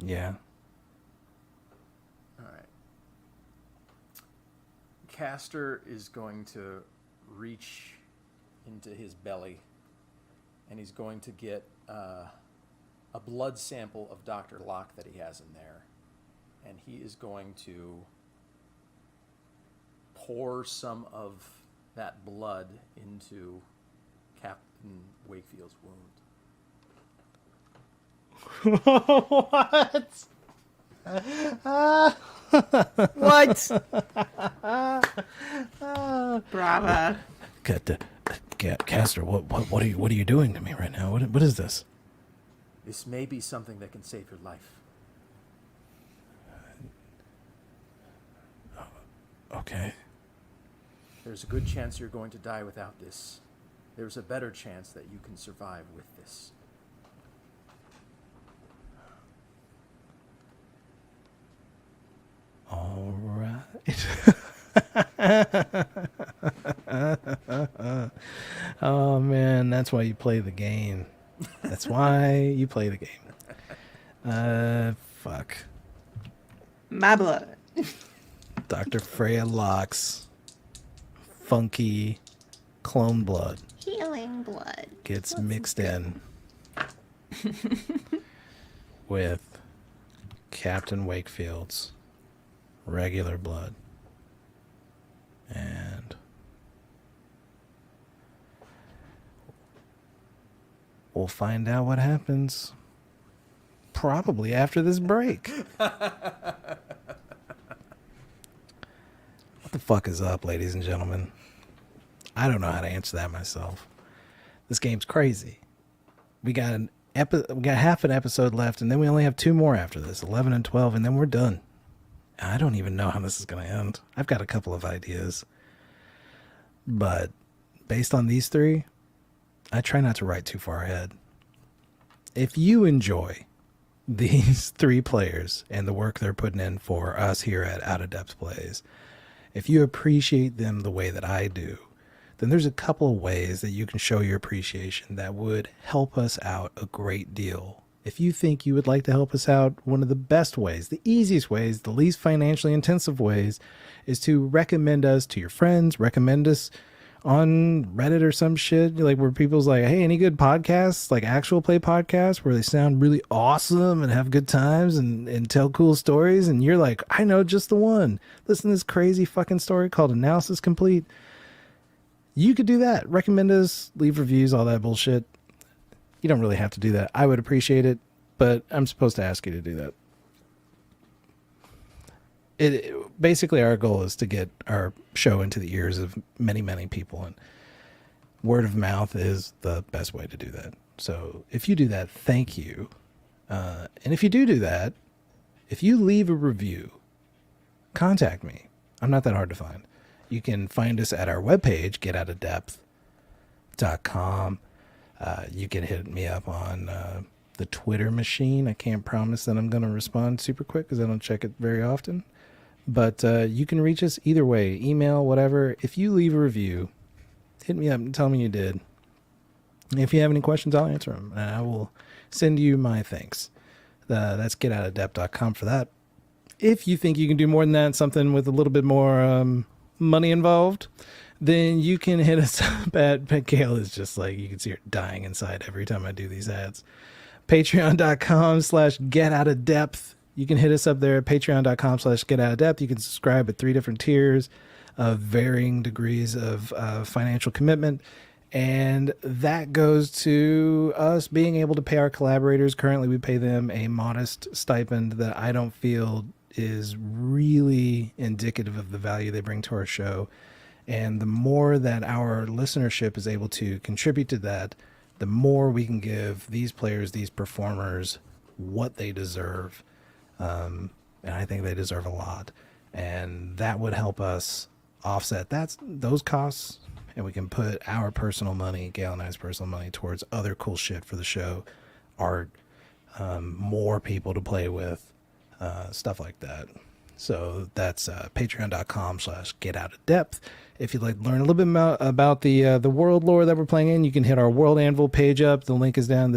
Yeah. All right. Castor is going to reach into his belly, and he's going to get a blood sample of Dr. Locke that he has in there, and he is going to pour some of that blood into Captain Wakefield's wound. What? What? Brava. Castor, what are you doing to me right now? What is this? This may be something that can save your life. Okay. There's a good chance you're going to die without this. There's a better chance that you can survive with this. All right. Oh man, that's why you play the game. That's why you play the game. Fuck. My blood. Dr. Freya Locke's funky clone blood Healing blood. gets mixed in with Captain Wakefield's regular blood. And we'll find out what happens probably after this break. fuck is up, ladies and gentlemen? I don't know how to answer that myself. This game's crazy. We got half an episode left, and then we only have 2 more after this, 11 and 12, and then we're done. I don't even know how this is going to end. I've got a couple of ideas. But based on these 3, I try not to write too far ahead. If you enjoy these 3 players and the work they're putting in for us here at Out of Depth Plays, if you appreciate them the way that I do, then there's a couple of ways that you can show your appreciation that would help us out a great deal. If you think you would like to help us out, one of the best ways, the easiest ways, the least financially intensive ways is to recommend us to your friends, recommend us on Reddit or some shit, like where people's like, hey, any good podcasts, like actual play podcasts where they sound really awesome and have good times and tell cool stories. And you're like, I know just the one. Listen to this crazy fucking story called Analysis Complete. You could do that. Recommend us, leave reviews, all that bullshit. You don't really have to do that. I would appreciate it, but I'm supposed to ask you to do that. Basically, our goal is to get our show into the ears of many, many people, and word of mouth is the best way to do that. So if you do that, thank you. And if you do that, if you leave a review, contact me. I'm not that hard to find. You can find us at our webpage, getoutofdepth.com. You can hit me up on the Twitter machine. I can't promise that I'm going to respond super quick because I don't check it very often. But you can reach us either way, email, whatever. If you leave a review, hit me up and tell me you did. And if you have any questions, I'll answer them. And I will send you my thanks. That's getoutofdepth.com for that. If you think you can do more than that, something with a little bit more money involved, then you can hit us up at Gail is just like, you can see her dying inside every time I do these ads. Patreon.com/getoutofdepth. You can hit us up there at patreon.com/getoutofdepth. You can subscribe at 3 different tiers of varying degrees of financial commitment. And that goes to us being able to pay our collaborators. Currently, we pay them a modest stipend that I don't feel is really indicative of the value they bring to our show. And the more that our listenership is able to contribute to that, the more we can give these players, these performers, what they deserve. And I think they deserve a lot. And that would help us offset those costs. And we can put our personal money, Gail and I's personal money, towards other cool shit for the show. Art, more people to play with, stuff like that. So that's patreon.com/getoutofdepth. If you'd like to learn a little bit about the world lore that we're playing in, you can hit our World Anvil page up. The link is down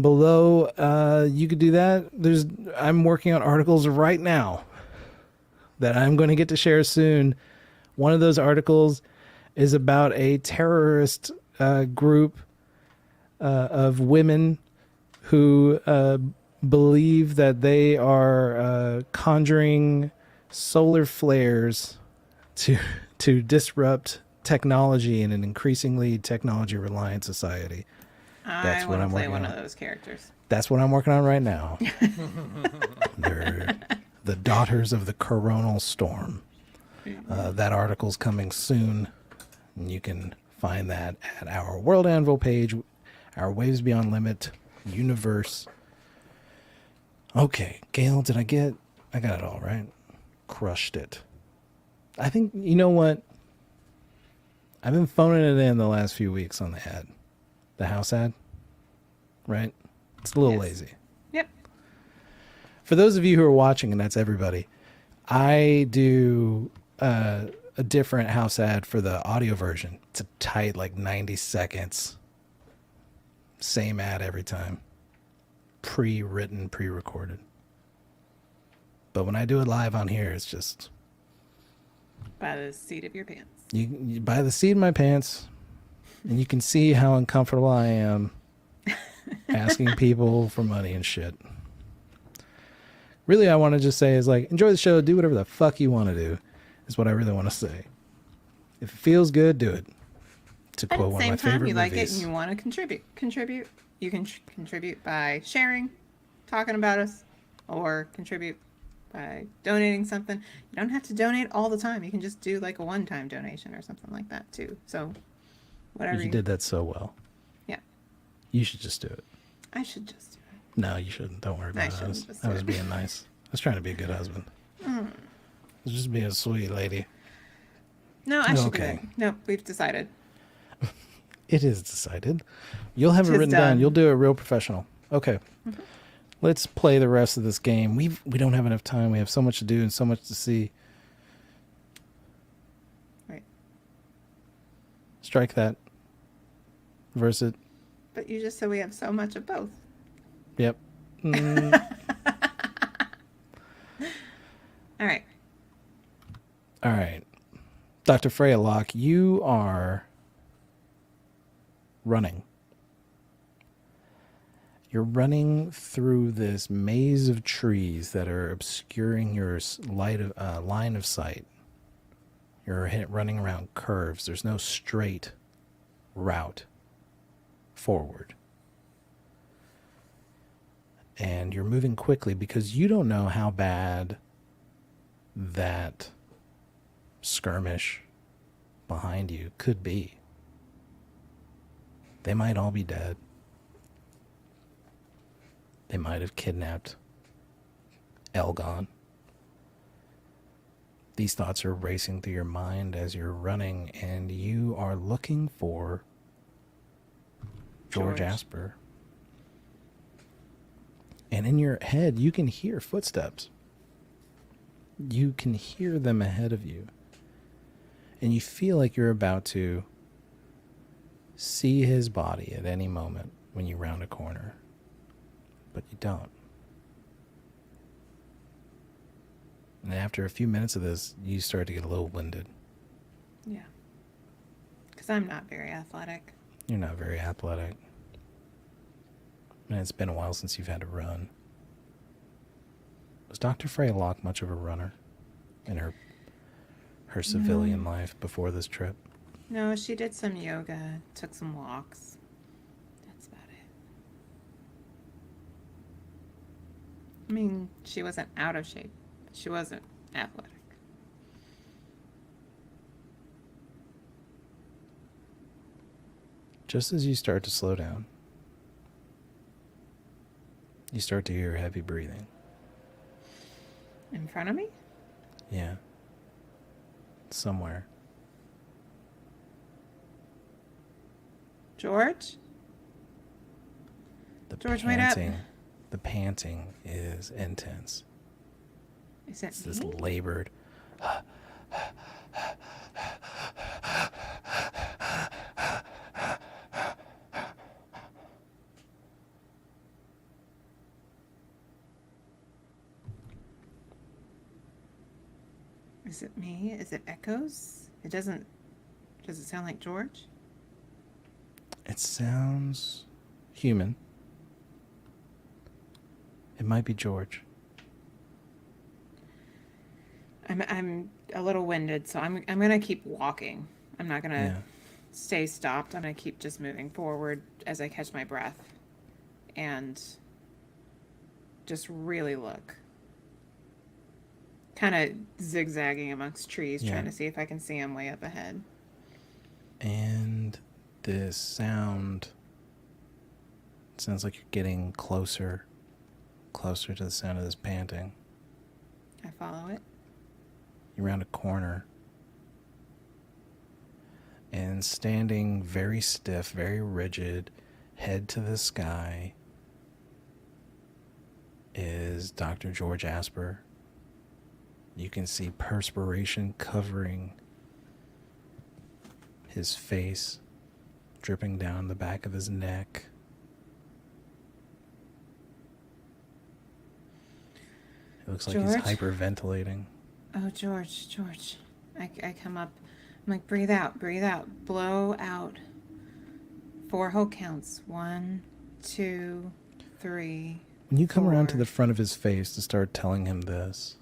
below. You could do that. I'm working on articles right now that I'm going to get to share soon. One of those articles is about a terrorist group of women who believe that they are conjuring solar flares to disrupt technology in an increasingly technology-reliant society. I want to play one of those characters. That's what I'm working on right now. They're the daughters of the coronal storm. That article's coming soon. And you can find that at our World Anvil page, our Waves Beyond Limit universe. Okay, Gail, I got it all right? Crushed it. I think, you know what? I've been phoning it in the last few weeks on the ad. The house ad, right? It's a little lazy. Yep. For those of you who are watching, and that's everybody, I do a different house ad for the audio version. It's a tight, 90 seconds. Same ad every time. Pre-written, pre-recorded. But when I do it live on here, it's just... By the seat of your pants. You by the seat of my pants, and you can see how uncomfortable I am asking people for money and shit. Really, I want to just say is enjoy the show, do whatever the fuck you want to do, is what I really want to say. If it feels good, do it. To quote one of my favorite movies. At the same time, you like it and you want to contribute. You can contribute by sharing, talking about us, or contribute by donating something. You don't have to donate all the time. You can just do like a one-time donation or something like that too. So whatever You did that so well. Yeah. You should just do it. I should just do it. No, you shouldn't. Don't worry about it. I was being nice. I was trying to be a good husband. I was just being a sweet lady. No, I should Okay. do it. Nope, we've decided. It is decided. You'll have it Tis written down. done. You'll do it real professional. Okay. Let's play the rest of this game. We don't have enough time. We have so much to do and so much to see. Right. Strike that. Verse it. But you just said we have so much of both. Yep. All right. All right. Dr. Freya Locke, you are running. You're running through this maze of trees that are obscuring your line of sight. You're running around curves. There's no straight route forward. And you're moving quickly because you don't know how bad that skirmish behind you could be. They might all be dead. They might have kidnapped Elgon. These thoughts are racing through your mind as you're running, and you are looking for George Asper. And in your head, you can hear footsteps. You can hear them ahead of you. And you feel like you're about to see his body at any moment when you round a corner. But you don't. And after a few minutes of this, you start to get a little winded. Yeah. Because I'm not very athletic. You're not very athletic. And it's been a while since you've had to run. Was Dr. Freya Locke much of a runner in her civilian life before this trip? No, she did some yoga, took some walks. That's about it. I mean, she wasn't out of shape. She wasn't athletic. Just as you start to slow down, you start to hear heavy breathing. In front of me? Yeah. Somewhere. George? George, wait up. The panting is intense. Is it It's this me? labored. Is it me? Is it echoes? It doesn't... Does it sound like George? It sounds human. It might be George. I'm a little winded, so I'm gonna keep walking. I'm not gonna Yeah. stay stopped. I'm gonna keep just moving forward as I catch my breath and just really look. Kind of zigzagging amongst trees, Yeah. trying to see if I can see him way up ahead. And this sound sounds like you're getting closer to the sound of this panting. I follow it. You're around a corner. And standing very stiff, very rigid, head to the sky, is Dr. George Asper. You can see perspiration covering his face, dripping down the back of his neck. It looks like he's George? hyperventilating. Oh, George. I come up. I'm like, breathe out, blow out. 4 whole counts. 1, 2, 3. When you come around to 4. the front of his face to start telling him this,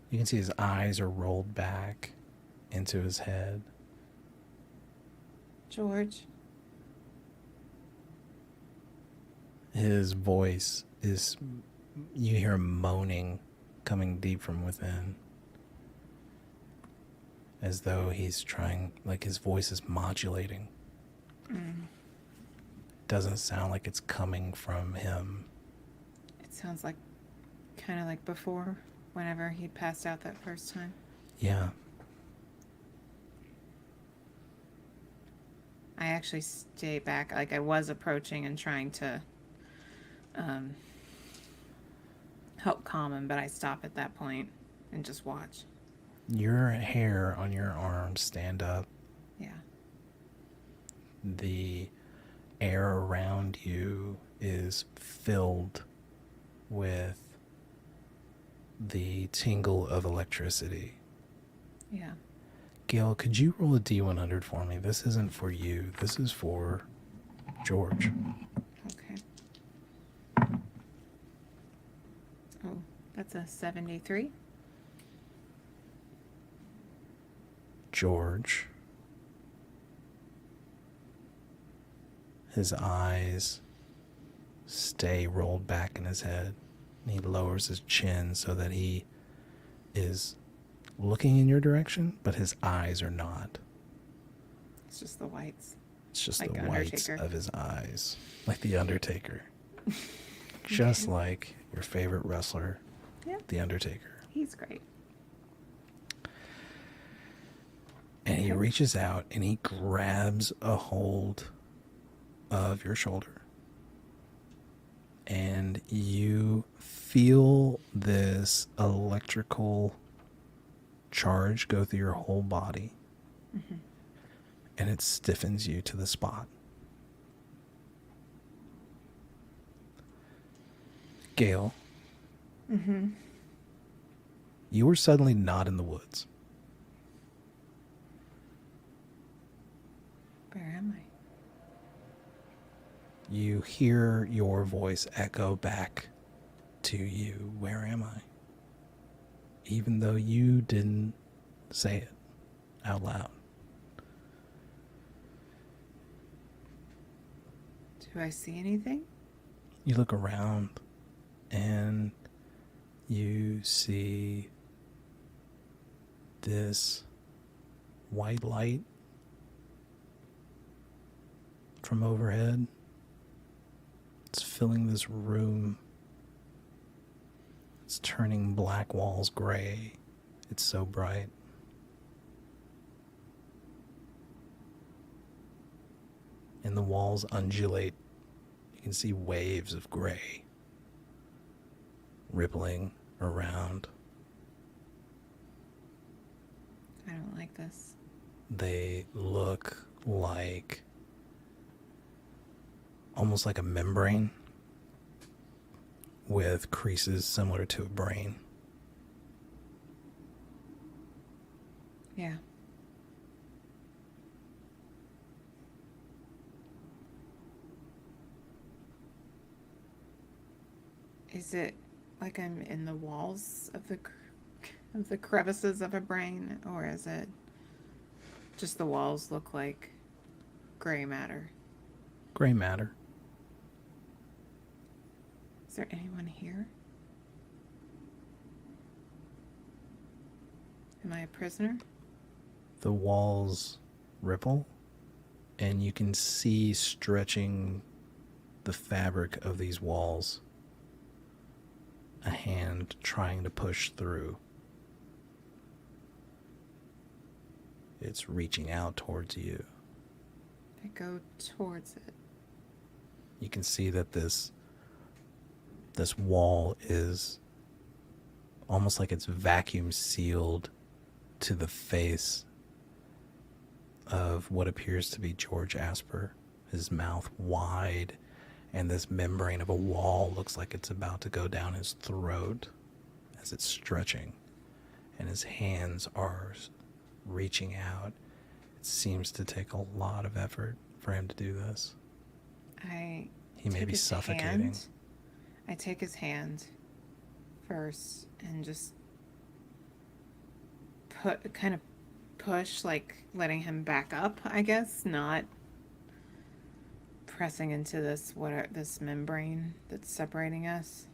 you can see his eyes are rolled back into his head. George. His voice is you hear moaning coming deep from within, as though he's trying, like his voice is modulating. Doesn't sound like it's coming from him. It sounds like kind of like before, whenever he passed out that first time. Yeah. I actually stay back. Like I was approaching and trying to help calm him, but I stop at that point and just watch. Your hair on your arms stand up. Yeah. The air around you is filled with the tingle of electricity. Yeah. Gail, could you roll a D100 for me? This isn't for you. This is for George. Okay. Oh, that's a 73. George. His eyes stay rolled back in his head. And he lowers his chin so that he is looking in your direction, but his eyes are not. It's just the whites. It's just Like the whites Undertaker. of his eyes. Like the Undertaker. Just like your favorite wrestler, Yeah. the Undertaker. He's great. And he reaches out and he grabs a hold of your shoulder. And you feel this electrical charge go through your whole body. And it stiffens you to the spot. Gail. You were suddenly not in the woods. Where am I? You hear your voice echo back to you. Where am I? Even though you didn't say it out loud. Do I see anything? You look around and you see this white light from overhead. It's filling this room. It's turning black walls gray. It's so bright. And the walls undulate. You can see waves of gray rippling around. I don't like this. They look like almost like a membrane with creases similar to a brain. Yeah. Is it like I'm in the walls of the crevices of a brain, or is it just the walls look like gray matter? Gray matter. Is there anyone here? Am I a prisoner? The walls ripple, and you can see stretching the fabric of these walls a hand trying to push through. It's reaching out towards you. I go towards it. You can see that this wall is almost like it's vacuum sealed to the face of what appears to be George Asper, his mouth wide, and this membrane of a wall looks like it's about to go down his throat as it's stretching, and his hands are reaching out. It seems to take a lot of effort for him to do this. He may be suffocating. I take his hand first and just kind of push, like letting him back up, I guess, not pressing into this membrane that's separating us.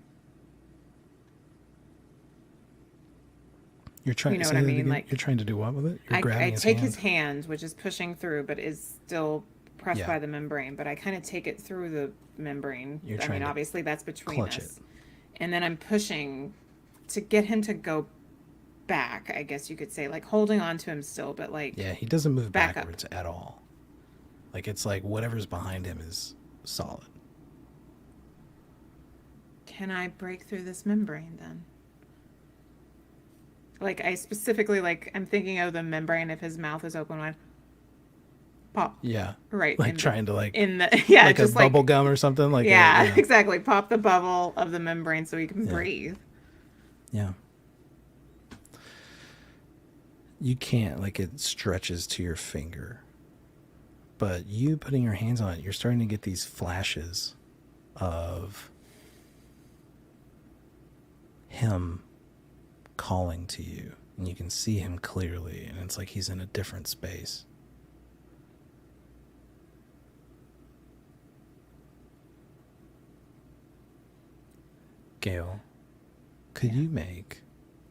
You're trying. You know say what I that mean? again? Like, you're trying to do what with it? You're I grabbing take hand? his hand, which is pushing through, but is still pressed Yeah. by the membrane. But I kind of take it through the membrane. You're I trying mean, to obviously that's between clutch us. And then I'm pushing to get him to go back, I guess you could say, like holding on to him still, but like, Yeah, he doesn't move back up. backwards at all. Like it's like whatever's behind him is solid. can I break through this membrane then? Like I specifically, like I'm thinking of the membrane if his mouth is open wide. Pop. Yeah. Right. Like trying to like in the yeah, like just a bubble gum or something like yeah, a, exactly. Pop the bubble of the membrane so he can Yeah. breathe. Yeah. You can't, like it stretches to your finger. But you putting your hands on it, you're starting to get these flashes of him calling to you. And you can see him clearly, and it's like he's in a different space. Gail, could you make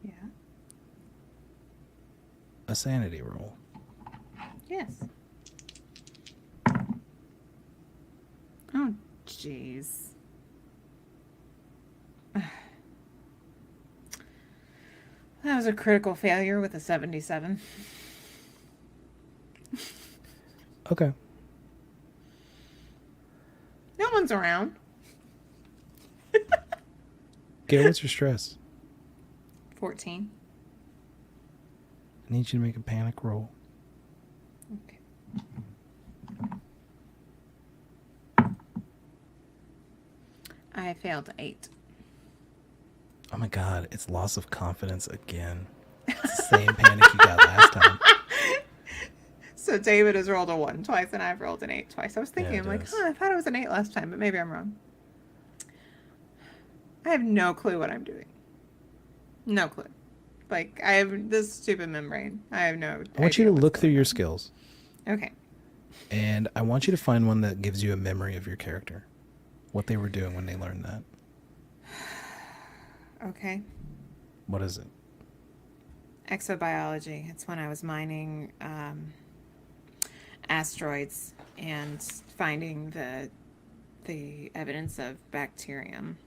Yeah. a sanity roll? Yes. Oh, jeez. That was a critical failure with a 77. Okay. No one's around. Gail, what's your stress? 14. I need you to make a panic roll. Okay. I failed 8. Oh my god, it's loss of confidence again. It's the same panic you got last time. So David has rolled a 1 twice, and I've rolled an 8 twice. I was thinking, Yeah, I'm it like, is. I thought it was an 8 last time, but maybe I'm wrong. I have no clue what I'm doing. No clue. Like, I have this stupid membrane. I have no I want you idea to what's look through going your on. skills, Okay. and I want you to find one that gives you a memory of your character. What they were doing when they learned that. Okay. What is it? Exobiology. It's when I was mining asteroids and finding the evidence of bacterium.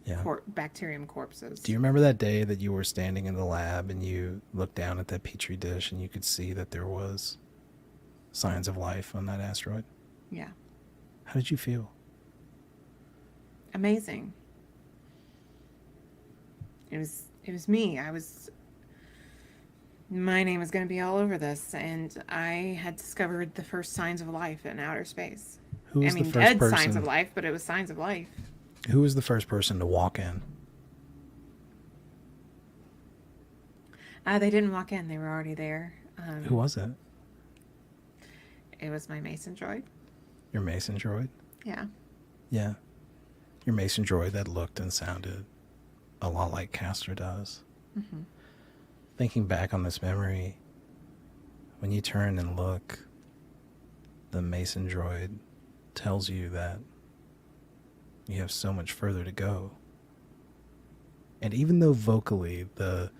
Yeah. Bacterium corpses. Do you remember that day that you were standing in the lab and you looked down at that petri dish and you could see that there was signs of life on that asteroid? Yeah. How did you feel? Amazing. It was me. My name was going to be all over this, and I had discovered the first signs of life in outer space. Who was I mean, the first dead person? signs of life, but it was signs of life. Who was the first person to walk in? They didn't walk in; they were already there. Who was it? It was my Mason droid. Your Mason droid? Yeah. Yeah. Your Mason droid that looked and sounded a lot like Castor does. Mm-hmm. Thinking back on this memory, when you turn and look, the Mason droid tells you that you have so much further to go. And even though vocally the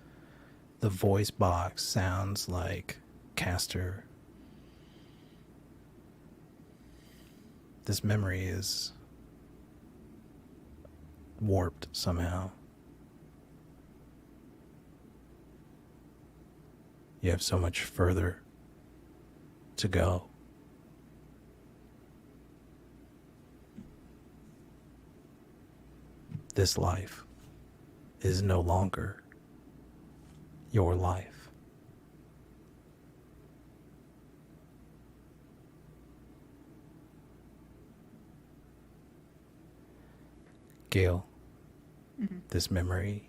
voice box sounds like Castor, this memory is warped somehow. You have so much further to go. This life is no longer your life. Gail, Mm-hmm. this memory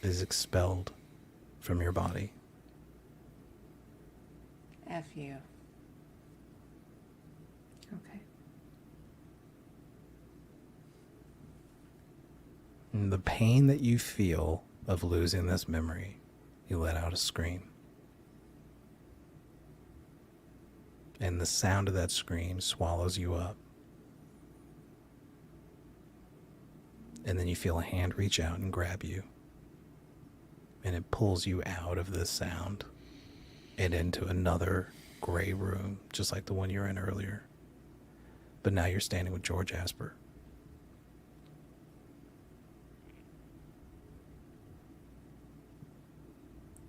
is expelled from your body. F you. Okay. And the pain that you feel of losing this memory, you let out a scream. And the sound of that scream swallows you up. And then you feel a hand reach out and grab you. and it pulls you out of this sound and into another gray room, just like the one you were in earlier. But now you're standing with George Asper.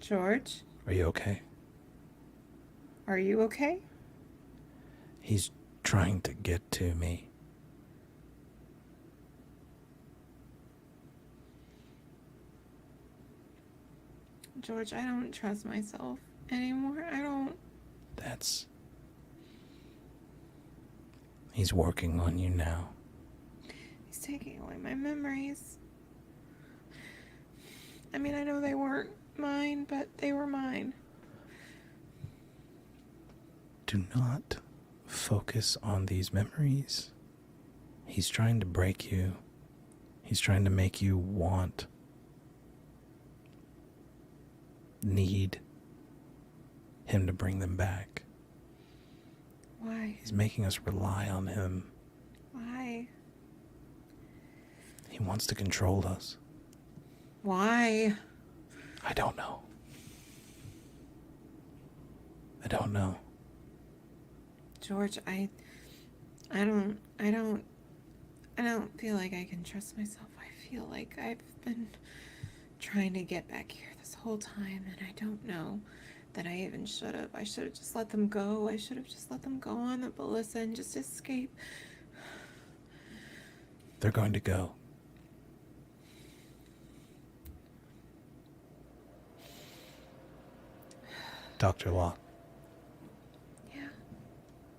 George, Are you okay? are you okay? He's trying to get to me. George, I don't trust myself anymore. I don't. He's working on you now. He's taking away my memories. I mean, I know they weren't mine, but they were mine. Do not focus on these memories. He's trying to break you. He's trying to make you need him to bring them back. Why? He's making us rely on him. Why? He wants to control us. Why? I don't know. George, I don't feel like I can trust myself. I feel like I've been trying to get back here this whole time, and I don't know that I even should have. I should have just let them go. I should have just let them go on the ballista and just escape. They're going to go. Dr. Locke, Yeah.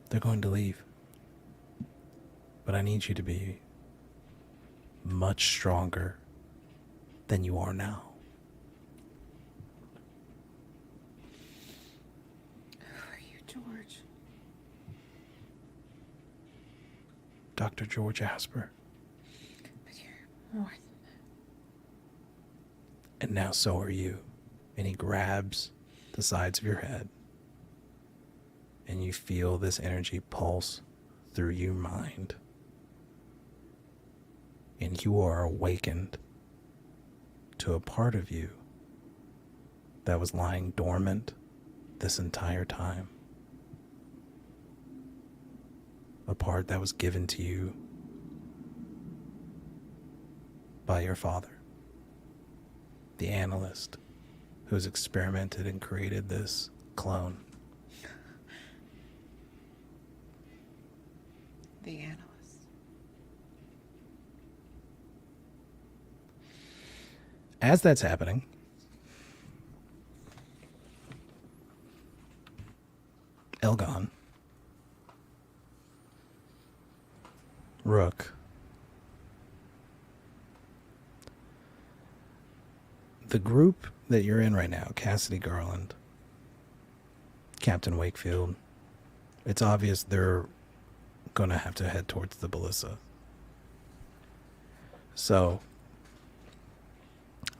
they're going to leave. But I need you to be much stronger than you are now. Who are you, George? Dr. George Asper. But you're more than And now so are you. And he grabs the sides of your head. And you feel this energy pulse through your mind. And you are awakened to a part of you that was lying dormant this entire time. A part that was given to you by your father, the analyst who has experimented and created this clone. the analyst. As that's happening, Elgon, Rook, the group that you're in right now, Cassidy Garland, Captain Wakefield, it's obvious they're going to have to head towards the ballista. So,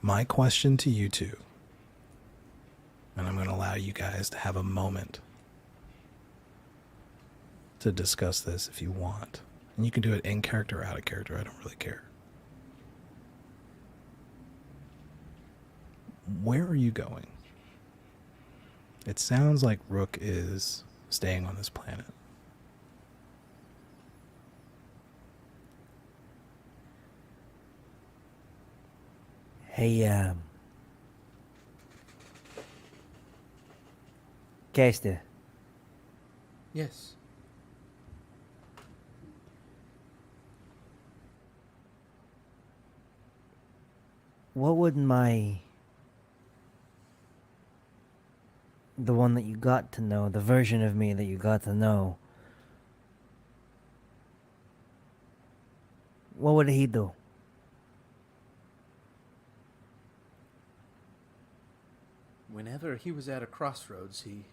my question to you two, and I'm going to allow you guys to have a moment to discuss this if you want. And you can do it in character or out of character, I don't really care. Where are you going? It sounds like Rook is staying on this planet. Hey, Castor, Yes. what would the one that you got to know, the version of me that you got to know, what would he do? Whenever he was at a crossroads, he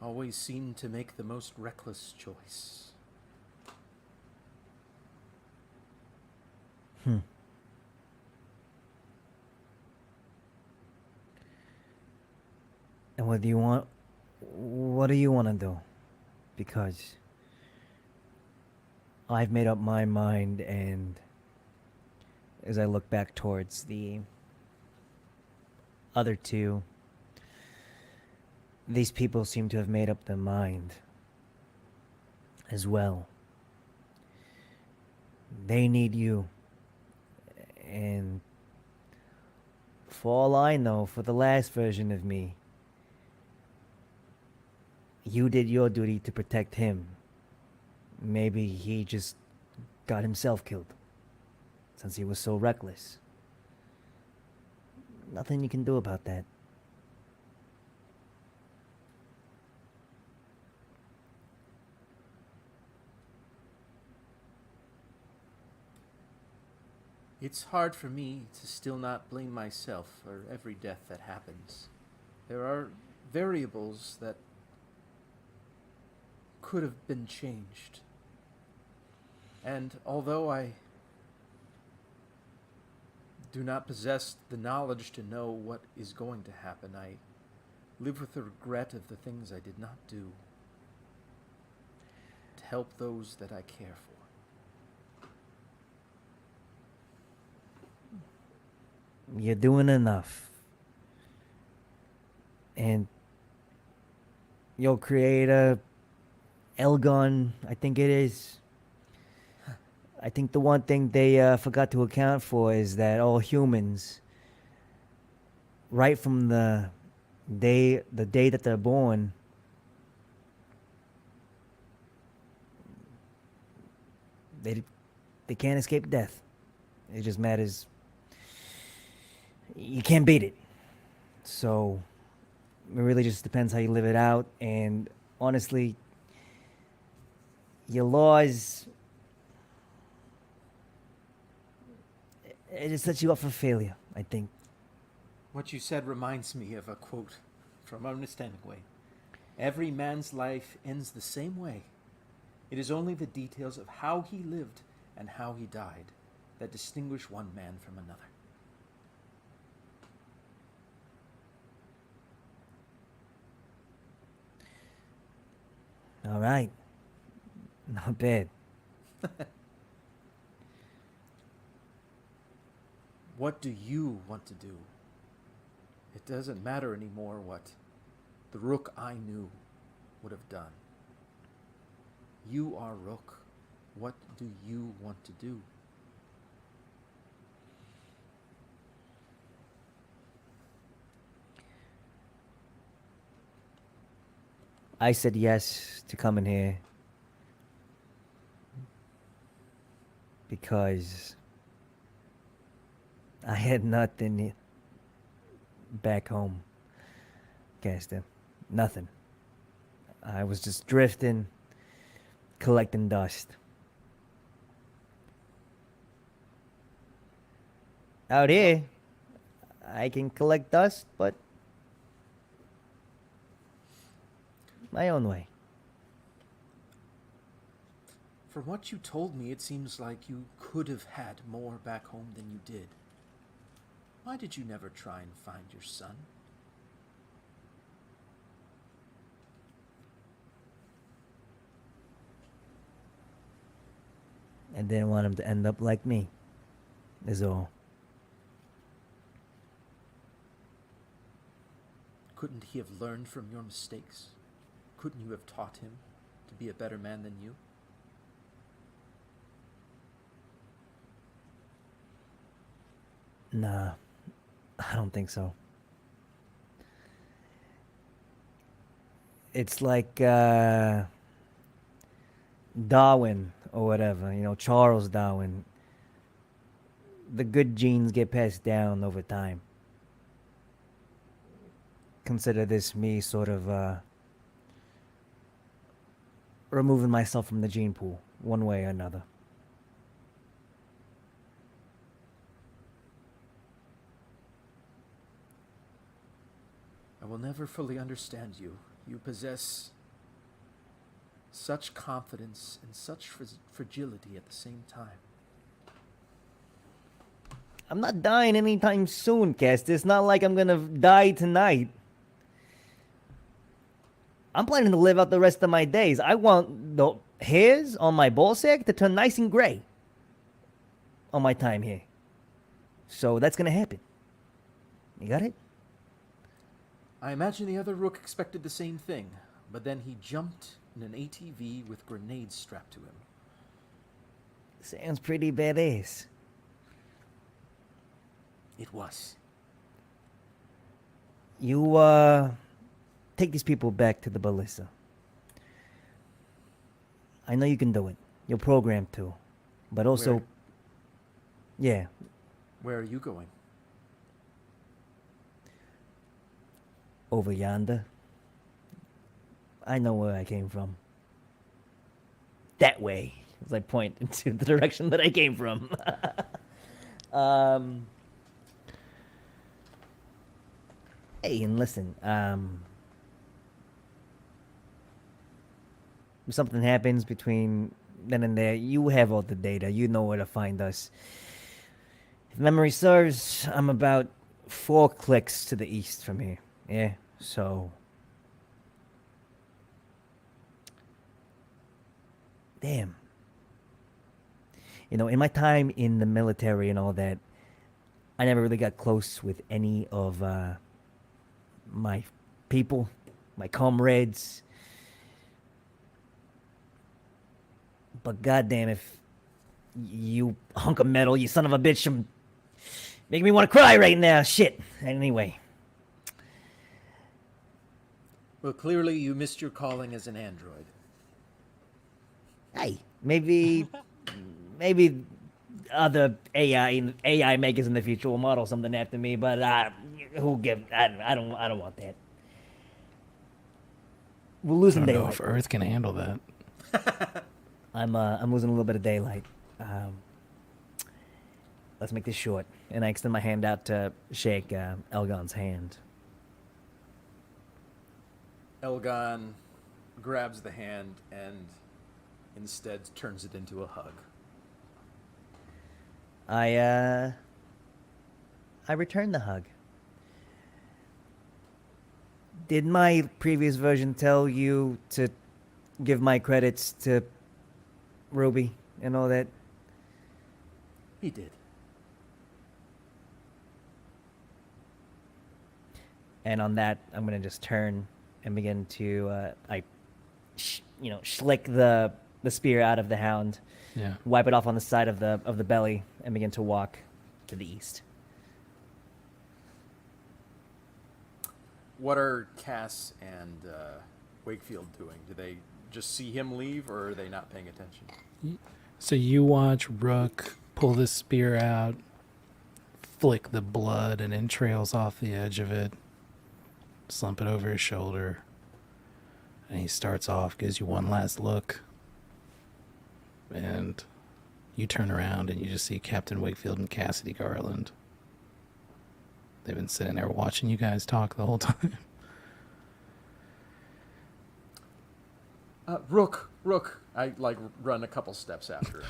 always seemed to make the most reckless choice. And what do you want to do? Because I've made up my mind, and as I look back towards the other two, these people seem to have made up their mind as well. They need you. And for all I know, for the last version of me, you did your duty to protect him. Maybe he just got himself killed, since he was so reckless. Nothing you can do about that. It's hard for me to still not blame myself for every death that happens. There are variables that could have been changed. And although I do not possess the knowledge to know what is going to happen, I live with the regret of the things I did not do to help those that I care for. You're doing enough. And your creator, Elgon, I think it is. I think the one thing they forgot to account for is that all humans, right from the day that they're born, they can't escape death. It just matters. You can't beat it. So it really just depends how you live it out. And honestly, your laws, it just sets you up for failure, I think. What you said reminds me of a quote from Ernest Hemingway. Every man's life ends the same way. It is only the details of how he lived and how he died that distinguish one man from another. All right. Not bad. What do you want to do? It doesn't matter anymore what the Rook I knew would have done. You are Rook. What do you want to do? I said yes to coming here because I had nothing back home, Castor. Nothing. I was just drifting, collecting dust. Out here, I can collect dust, but my own way. From what you told me, it seems like you could have had more back home than you did. Why did you never try and find your son? I didn't want him to end up like me, is all. Couldn't he have learned from your mistakes? Couldn't you have taught him to be a better man than you? Nah, I don't think so. It's like Darwin or whatever, Charles Darwin. The good genes get passed down over time. Consider this me sort of removing myself from the gene pool, one way or another. I will never fully understand you. You possess such confidence and such fragility at the same time. I'm not dying anytime soon, Castor. It's not like I'm gonna die tonight. I'm planning to live out the rest of my days. I want the hairs on my ballsack to turn nice and gray on my time here. So that's gonna happen. You got it? I imagine the other Rook expected the same thing, but then he jumped in an ATV with grenades strapped to him. Sounds pretty badass. It was. You, take these people back to the ballista. I know you can do it. You're programmed to. But also, Where? yeah, Where are you going? over yonder. I know where I came from. That way. As I point into the direction that I came from. Hey, and listen, if something happens between then and there, you have all the data. You know where to find us. If memory serves, I'm about 4 clicks to the east from here. Yeah, so... Damn. You know, in my time in the military and all that, I never really got close with any of my people, my comrades. But goddamn, if you hunk of metal, you son of a bitch, you're making me want to cry right now. Shit. Anyway. Well, clearly you missed your calling as an android. Hey, maybe other AI makers in the future will model something after me, but I don't want that. We're I losing don't know daylight. if Earth can handle that. I'm losing a little bit of daylight. Let's make this short. And I extend my hand out to shake Elgon's hand. Elgon grabs the hand and instead turns it into a hug. I return the hug. Did my previous version tell you to give my credits to Ruby and all that? He did. And on that, I'm gonna just turn and begin to schlick the spear out of the hound, Yeah. wipe it off on the side of the belly, and begin to walk to the east. What are Cass and Wakefield doing? Do they just see him leave, or are they not paying attention? So you watch Rook pull this spear out, flick the blood and entrails off the edge of it, slump it over his shoulder, and he starts off, gives you one last look, and you turn around and you just see Captain Wakefield and Cassidy Garland. They've been sitting there watching you guys talk the whole time. Rook. I run a couple steps after him.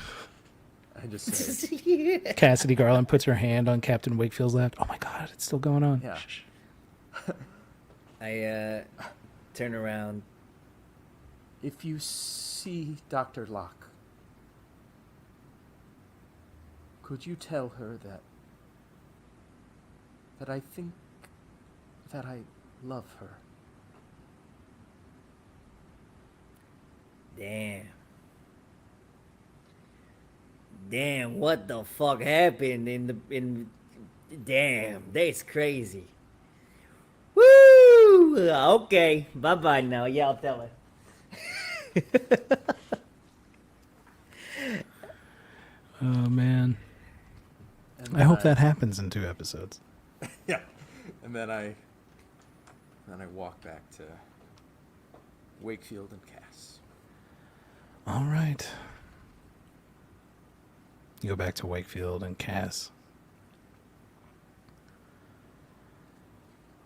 I just say, Cassidy Garland puts her hand on Captain Wakefield's lap. Oh my God, it's still going on. Yeah. Shh. I turn around. if you see Dr. Locke, could you tell her that I think that I love her? Damn, what the fuck happened damn, that's crazy. Woo! Okay, bye-bye now. Yeah, I'll tell her. Oh man. And I hope then that happens in 2 episodes. Yeah. And then I walk back to Wakefield and Cass. All right. You go back to Wakefield and Cass.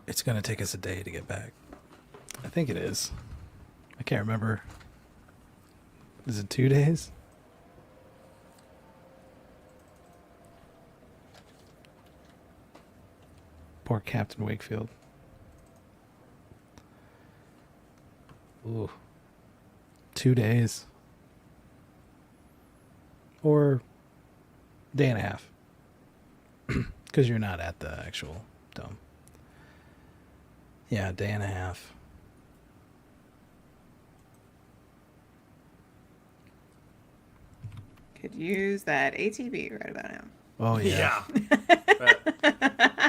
It's going to take us a day to get back. I think it is. I can't remember. Is it 2 days? Poor Captain Wakefield. Ooh. 2 days. Or day and a half. Because you're not at the actual dome. Yeah, a day and a half. Could use that ATV right about now. Oh yeah. That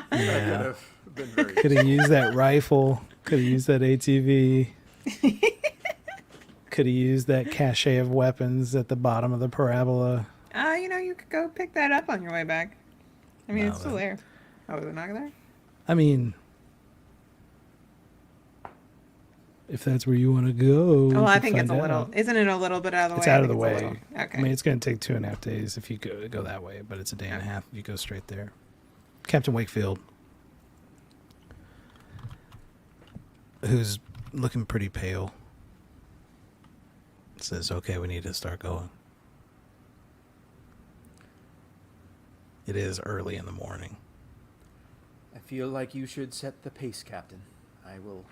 could Yeah. have been very. Could have used that rifle. Could have used that ATV. Could have used that cache of weapons at the bottom of the parabola. You could go pick that up on your way back. I mean, No, it's still there. Oh, is it not there? I mean, if that's where you want to go. Well, we I can think it's find a little. out. Isn't it a little bit out of the It's way? out I of the think it's a way. little- Okay. I mean, it's going to take 2.5 days if you go that way, but it's a day and a half if you go straight there. Captain Wakefield, who's looking pretty pale, says, "Okay, we need to start going. It is early in the morning." I feel like you should set the pace, Captain. I will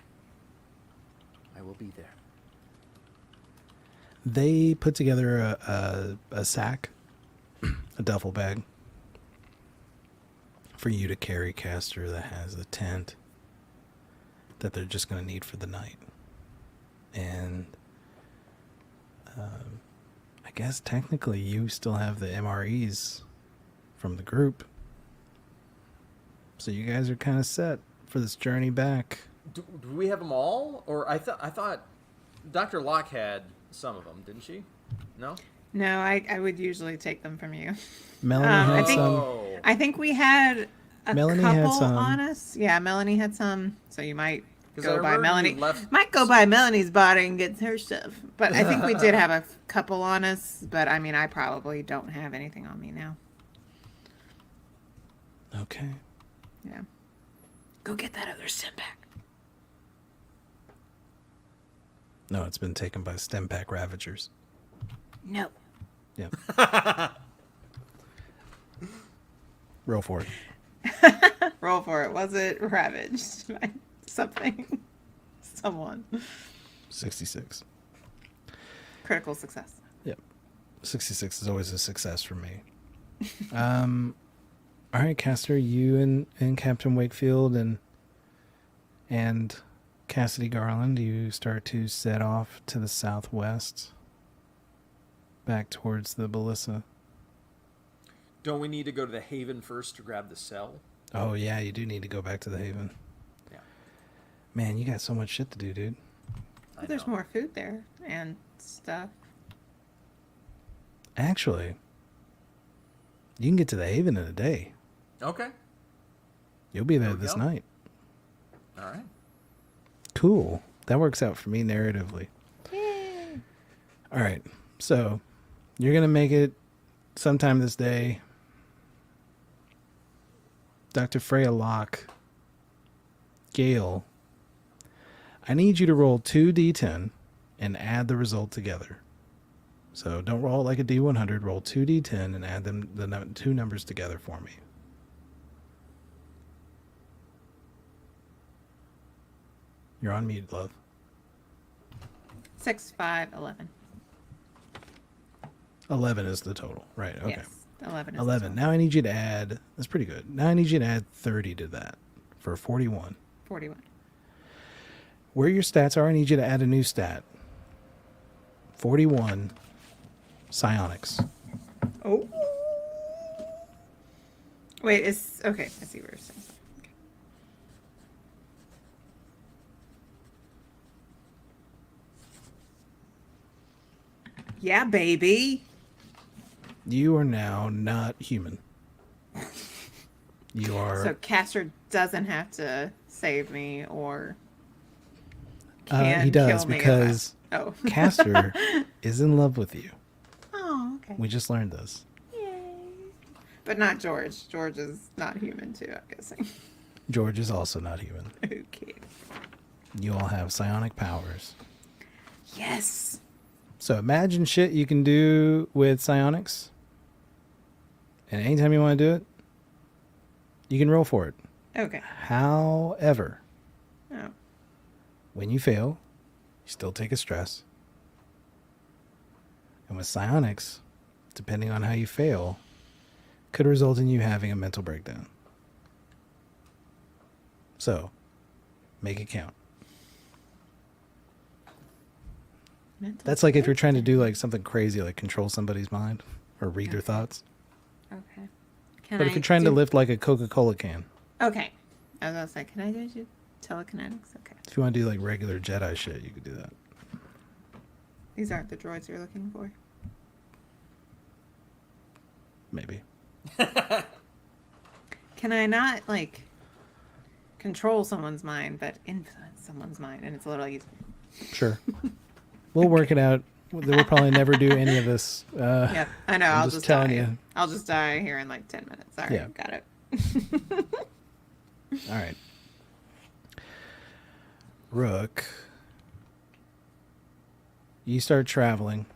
be there. They put together a sack, a duffel bag, for you to carry, Castor, that has a tent that they're just going to need for the night. And I guess technically you still have the MREs from the group. So you guys are kind of set for this journey back. Do we have them all? Or I thought Dr. Locke had some of them, didn't she? No? No, I would usually take them from you. Melanie I had think- some. I think we had a Melanie had couple some. on us. Yeah, Melanie had some. So you might 'Cause go I by remember you Melanie. left- Might go by Melanie's body and get her stuff. But I think we did have a couple on us. But I mean, I probably don't have anything on me now. Okay. Yeah. Go get that other sim back. No, it's been taken by stem pack ravagers. No. Yep. Roll for it. Roll for it. Was it ravaged by something? Someone. 66. Critical success. Yep. 66 is always a success for me. All right, Castor, you and Captain Wakefield and Cassidy Garland, you start to set off to the southwest, back towards the Belissa. Don't we need to go to the Haven first to grab the cell? Oh yeah, you do need to go back to the Haven. Yeah. Man, you got so much shit to do, dude. I There's know. more food there and stuff. Actually, you can get to the Haven in a day. Okay. You'll be there There we this go. night. All right. Cool. That works out for me narratively. Yay. All right. So you're going to make it sometime this day. Dr. Freya, Locke, Gail, I need you to roll 2d10 and add the result together. So don't roll it like a d100. Roll 2d10 and add the two numbers together for me. You're on mute, love. 6, 5, 11. 11 is the total. Right. Okay. Yes. 11 is 11. Now I need you to add, that's pretty good. Now I need you to add 30 to that for 41. 41. Where your stats are, I need you to add a new stat. 41 psionics. Oh. Wait, it's okay. I see where you're saying. Okay. Yeah, baby. You are now not human. You are. So Castor doesn't have to save me or he can does kill me because oh. Castor is in love with you. Oh, okay. We just learned this. Yay. But not George. George is not human too, I'm guessing. George is also not human. Okay. You all have psionic powers. Yes. So imagine shit you can do with psionics. And anytime you want to do it, you can roll for it. Okay. However, Oh. when you fail, you still take a stress. And with psionics, depending on how you fail, could result in you having a mental breakdown. So, Make it count. Mental That's like if you're trying to safety. do like something crazy, like control somebody's mind or read their Okay. thoughts. Okay. Can But if I you're trying to do- lift like a Coca-Cola can, Okay. I was gonna say, can I do telekinetics? Okay. if you want to do like regular Jedi shit, you could do that. These aren't the droids you're looking for. Maybe. Can I not like control someone's mind, but influence someone's mind? And it's a little easier. Sure. We'll work it out. We'll probably never do any of this. Yep, I know. I'm I'll just just telling die. you. I'll just die here in like 10 minutes. All right, Yeah. got it. All right. Rook, you start traveling,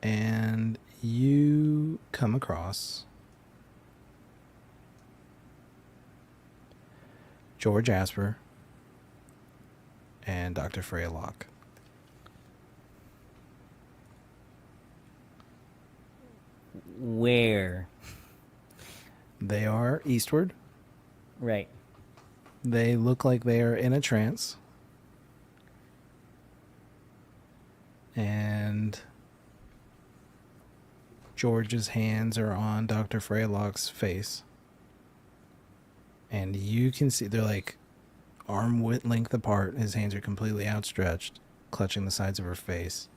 and you come across George Asper and Dr. Freya Locke. Where? They are eastward. Right. They look like they are in a trance. And George's hands are on Dr. Freya Locke's face. And you can see they're like arm width length apart. His hands are completely outstretched, clutching the sides of her face.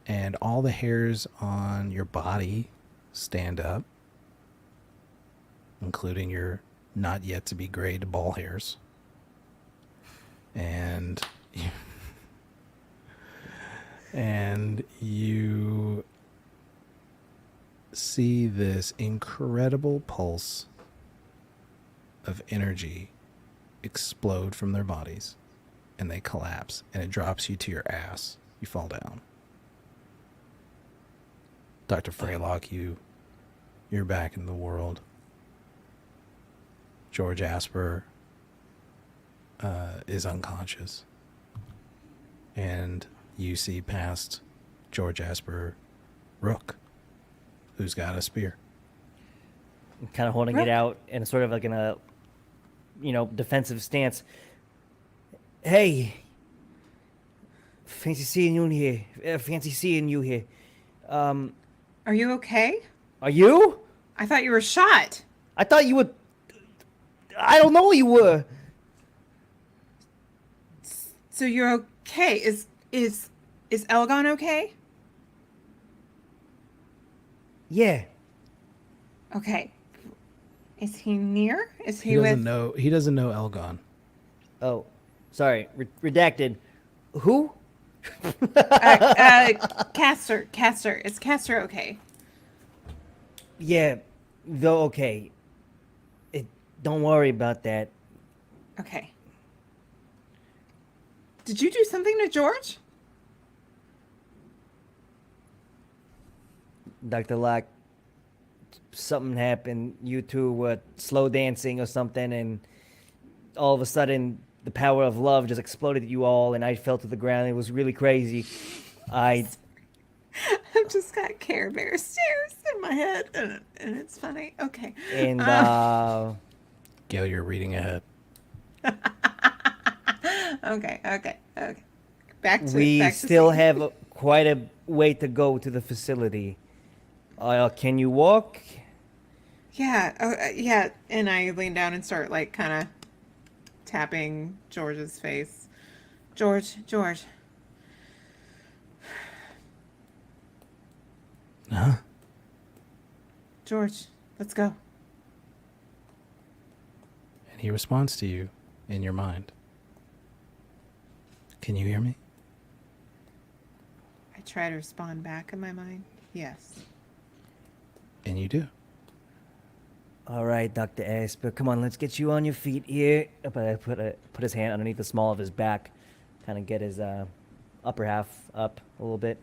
And all the hairs on your body stand up, including your not yet to be grayed ball hairs. And you see this incredible pulse of energy explode from their bodies, and they collapse, and it drops you to your ass. You fall down. Dr. Freylock, you're back in the world. George Asper is unconscious. And you see past George Asper Rook, who's got a spear. I'm kind of holding Rook. it out in sort of like in a, defensive stance. Hey, fancy seeing you here. Fancy seeing you here. Are you okay? Are you? I thought you were shot. I thought you were. I don't know you were. So you're okay. Is Elgon okay? Yeah. Okay. Is he near? Is He he doesn't with know. He doesn't know Elgon. Oh, sorry. Redacted. Who? Castor? Castor. Is Castor okay? Yeah, though. Okay. Don't worry about that. Okay. Did you do something to George? Dr. Locke, something happened. You two were slow dancing or something, and all of a sudden, the power of love just exploded at you all, and I fell to the ground. It was really crazy. I've just got Care Bear stares in my head, and it's funny. Okay. And Gail, you're reading ahead. Okay. Back to we back to still scene. have quite a way to go to the facility. Can you walk? Yeah. Yeah. And I lean down and start like kind of tapping George's face. George. Huh? George, let's go. And he responds to you in your mind. Can you hear me? I try to respond back in my mind. Yes. And you do. All right, Dr. Asper, come on, let's get you on your feet here. But I put his hand underneath the small of his back, kind of get his upper half up a little bit.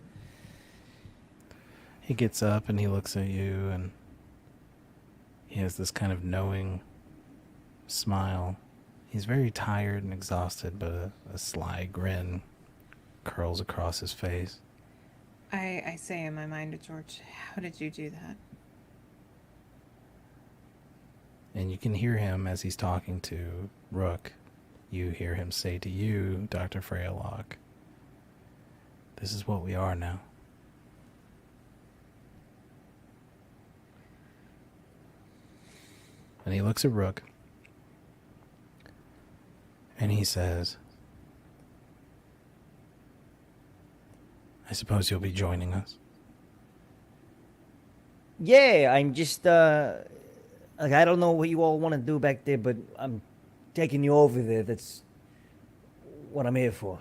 He gets up and he looks at you, and he has this kind of knowing smile. He's very tired and exhausted, but a sly grin curls across his face. I say in my mind to George, how did you do that? And you can hear him as he's talking to Rook. You hear him say to you, Dr. Freya Locke, this is what we are now. And he looks at Rook. And he says, I suppose you'll be joining us. Yeah, I'm just like, I don't know what you all want to do back there, but I'm taking you over there. That's what I'm here for.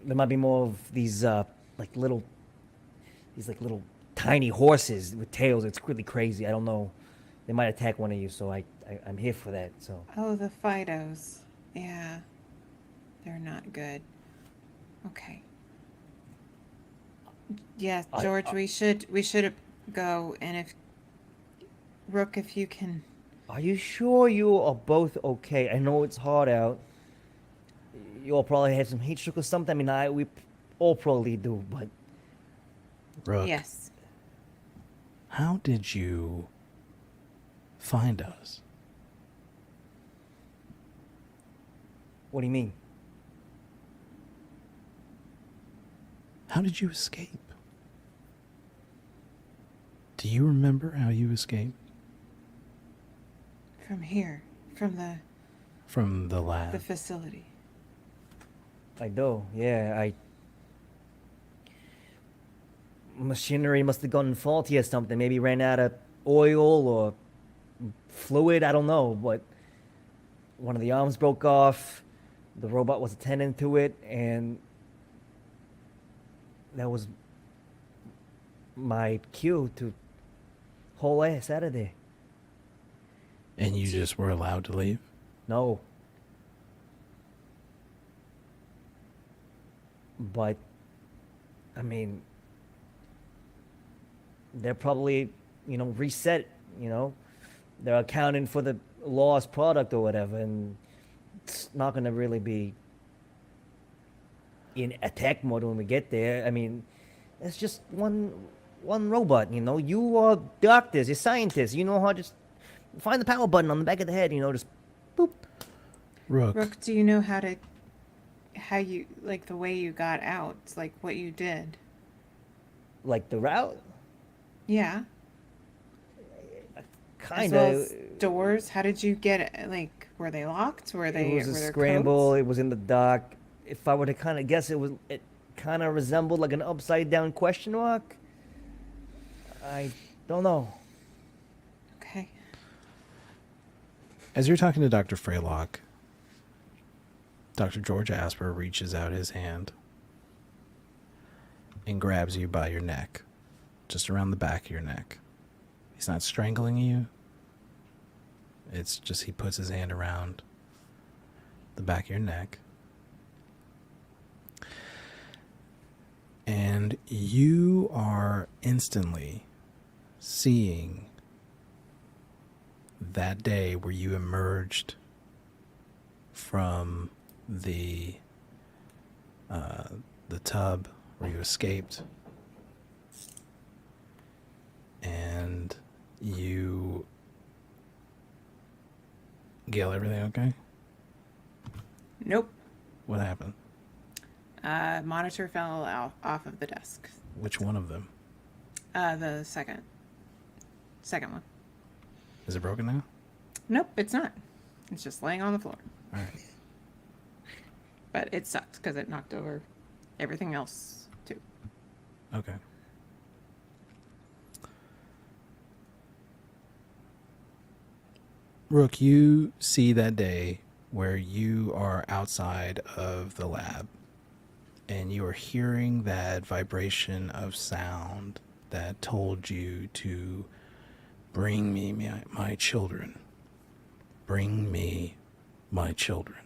There might be more of these like little tiny horses with tails. It's really crazy. I don't know. They might attack one of you, so I'm here for that. So Oh, the Fidos. Yeah. They're not good. Okay. Yeah, George, we should go, and if Rook, if you can. are you sure you are both okay? I know it's hard out. You all probably have some heat stroke or something. I mean, we all probably do, but Rook, Yes. how did you find us? what do you mean? How did you escape? Do you remember how you escaped From here, from from the the lab? facility. I do. Yeah, machinery must have gone faulty or something. Maybe ran out of oil or fluid. I don't know, but one of the arms broke off. The robot was attending to it, and that was my cue to haul ass out of there. And you just were allowed to leave? No. But, I mean, they're probably, reset, they're accounting for the lost product or whatever, and it's not going to really be in attack mode when we get there. I mean, it's just one robot, You are doctors, you're scientists, you know how to just find the power button on the back of the head, just boop. Rook, do you know how you, like, the way you got out, like what you did? Like the route? Yeah. Kind As well of. as doors. How did you get it? Like, were they locked? Were they? It was a were there scramble. codes? It was in the dark. If I were to kind of guess, it kind of resembled like an upside down question mark. I don't know. Okay. As you're talking to Dr. Freylock, Dr. George Asper reaches out his hand and grabs you by your neck, just around the back of your neck. He's not strangling you. It's just he puts his hand around the back of your neck. And you are instantly seeing that day where you emerged from the tub where you escaped, and you, Gail, everything okay? Nope. What happened? Monitor fell off of the desk. Which one of them? The second one. Is it broken now? Nope, it's not. It's just laying on the floor. All right. But it sucked because it knocked over everything else too. Okay. Rook, you see that day where you are outside of the lab and you are hearing that vibration of sound that told you to bring me my children. Bring me my children.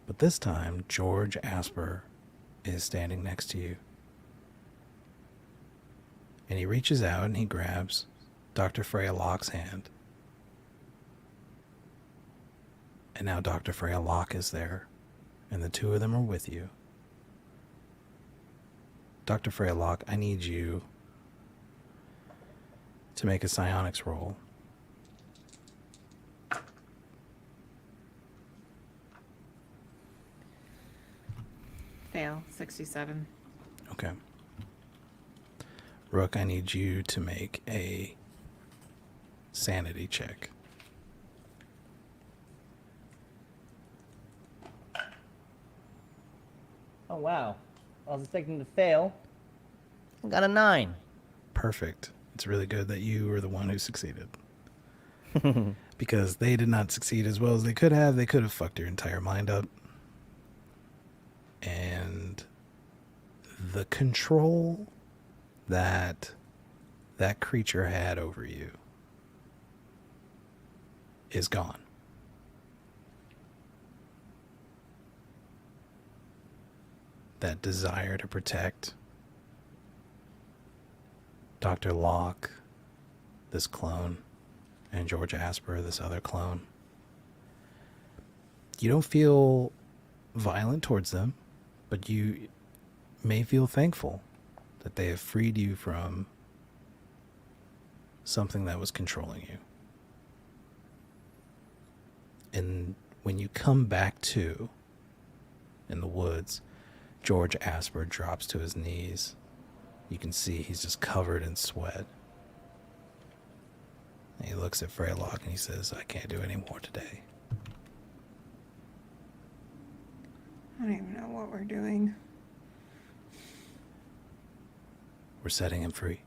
But this time, George Asper is standing next to you. And he reaches out and he grabs Dr. Freya Locke's hand. And now Dr. Freya Locke is there, and the two of them are with you. Dr. Freya Locke, I need you to make a psionics roll. fail, 67. Okay. Rook, I need you to make a sanity check. Oh, wow. I was expecting to fail. I got a 9. Perfect. It's really good that you were the one who succeeded. Because they did not succeed as well as they could have. They could have fucked your entire mind up. And the control that that creature had over you is gone. That desire to protect Dr. Locke, this clone, and George Asper, this other clone. You don't feel violent towards them, but you may feel thankful that they have freed you from something that was controlling you. And when you come back to in the woods, George Asper drops to his knees. You can see he's just covered in sweat. And he looks at Freya Locke and he says, I can't do any more today. I don't even know what we're doing. We're setting him free.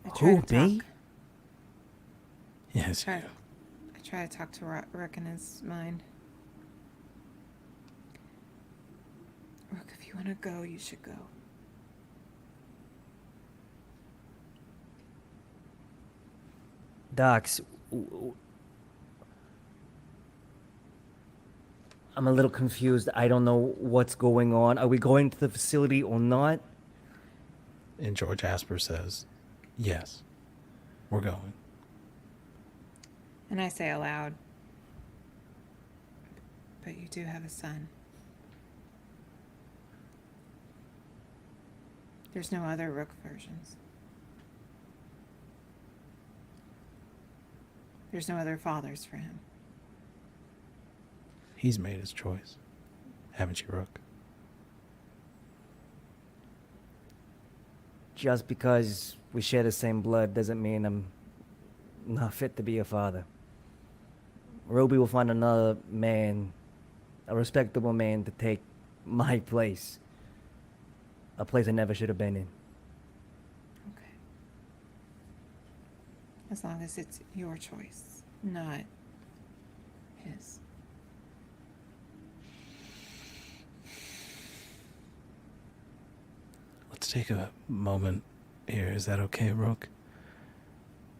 I try Who, to me? talk. Yes, Try, you. I try to talk to Rook in his mind. Rook, if you want to go, you should go. Docs, I'm a little confused. I don't know what's going on. Are we going to the facility or not? And George Asper says, yes, we're going. And I say aloud, but you do have a son. There's no other Rook versions. There's no other fathers for him. He's made his choice. Haven't you, Rook? Just because we share the same blood doesn't mean I'm not fit to be a father. Ruby will find another man, a respectable man, to take my place. A place I never should have been in. Okay. As long as it's your choice, not his. Let's take a moment here. Is that okay, Rook?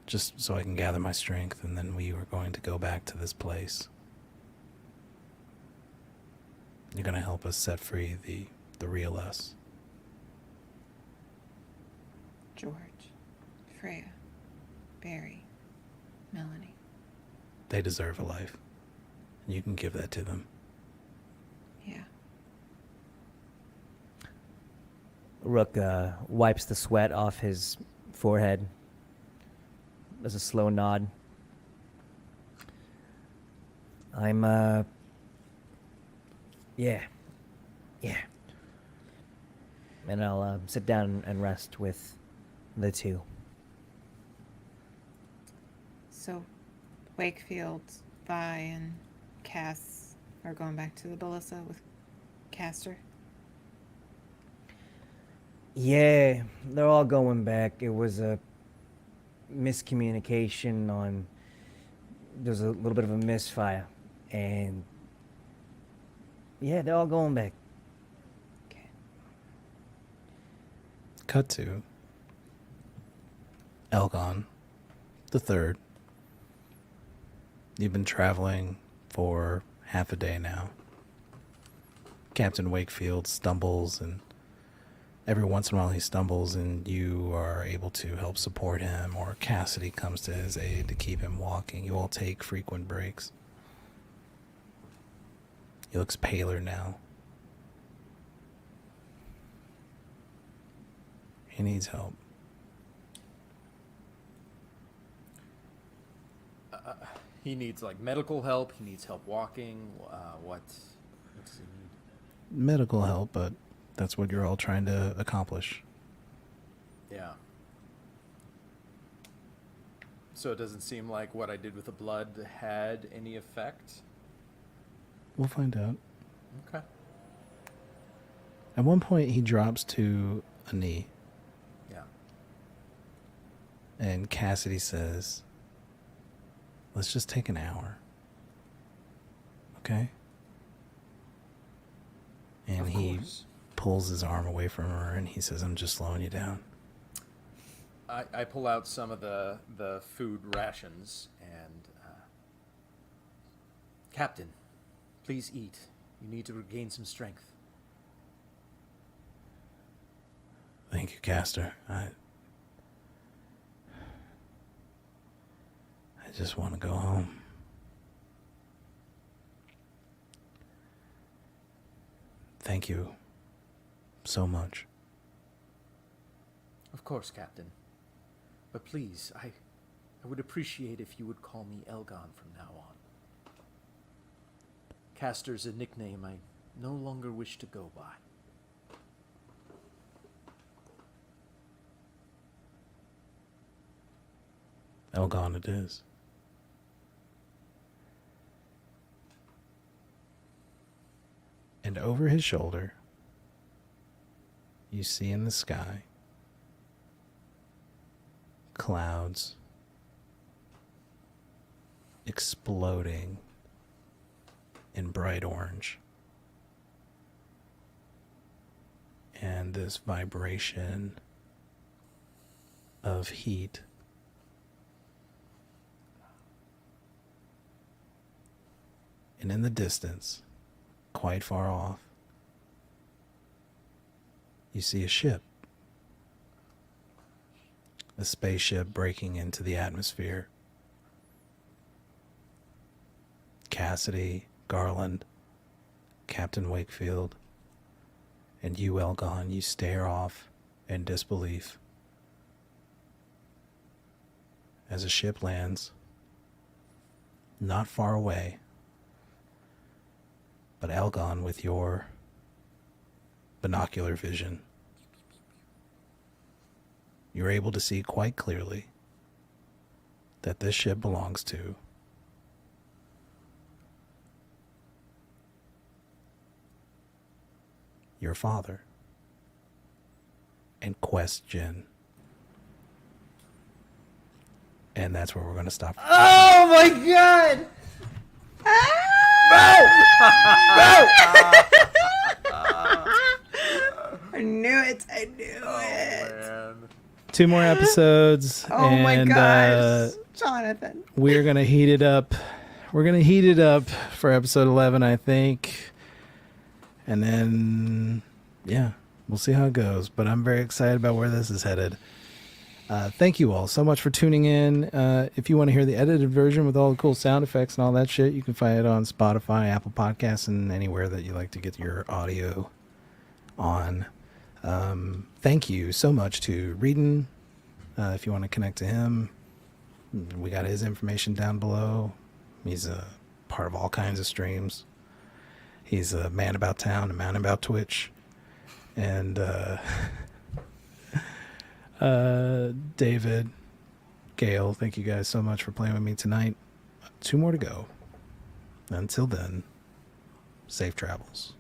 Just so I can gather my strength, and then we are going to go back to this place. You're going to help us set free the real us. George, Freya, Barry, Melanie. They deserve a life. And you can give that to them. Yeah. Rook wipes the sweat off his forehead. There's a slow nod. I'm, yeah. And I'll sit down and rest with the two. So, Wakefield, Vi, and Cass are going back to the Ballissa with Castor. Yeah, they're all going back. It was a miscommunication on... There's a little bit of a misfire. And... yeah, they're all going back. Okay. Cut to Elgon, the third. You've been traveling for half a day now. Captain Wakefield stumbles, and every once in a while he stumbles and you are able to help support him, or Cassidy comes to his aid to keep him walking. You all take frequent breaks. He looks paler now. He needs help. He needs like medical help. He needs help walking. What does he need? medical help, but that's what you're all trying to accomplish. Yeah. So it doesn't seem like what I did with the blood had any effect? We'll find out. Okay. At one point, he drops to a knee, Yeah. and Cassidy says, let's just take an hour. Okay? And Of he course. pulls his arm away from her, and he says, I'm just slowing you down. I pull out some of the food rations and... Captain, please eat. You need to regain some strength. Thank you, Castor. I just want to go home. Thank you so much. Of course, Captain. But please, I would appreciate if you would call me Elgon from now on. Castor's a nickname I no longer wish to go by. Elgon it is. And over his shoulder, you see in the sky clouds exploding in bright orange. And this vibration of heat and in the distance, quite far off, you see a ship. A spaceship breaking into the atmosphere. Cassidy, Garland, Captain Wakefield, and you, Elgon, you stare off in disbelief as a ship lands not far away. But Elgon, with your binocular vision, you're able to see quite clearly that this ship belongs to your father and Question. And that's where we're going to stop. Oh my god! I knew it. I knew it. Man. 2 more episodes. Oh my and, gosh, Jonathan. We're going to heat it up. We're going to heat it up for episode 11, I think. And then, yeah, we'll see how it goes. But I'm very excited about where this is headed. Thank you all so much for tuning in. If you want to hear the edited version with all the cool sound effects and all that shit, you can find it on Spotify, Apple Podcasts, and anywhere that you like to get your audio on. Thank you so much to Reedon. If you want to connect to him, we got his information down below. He's a part of all kinds of streams. He's a man about town, a man about Twitch. And David, Gail, thank you guys so much for playing with me tonight. 2 more to go. Until then, safe travels.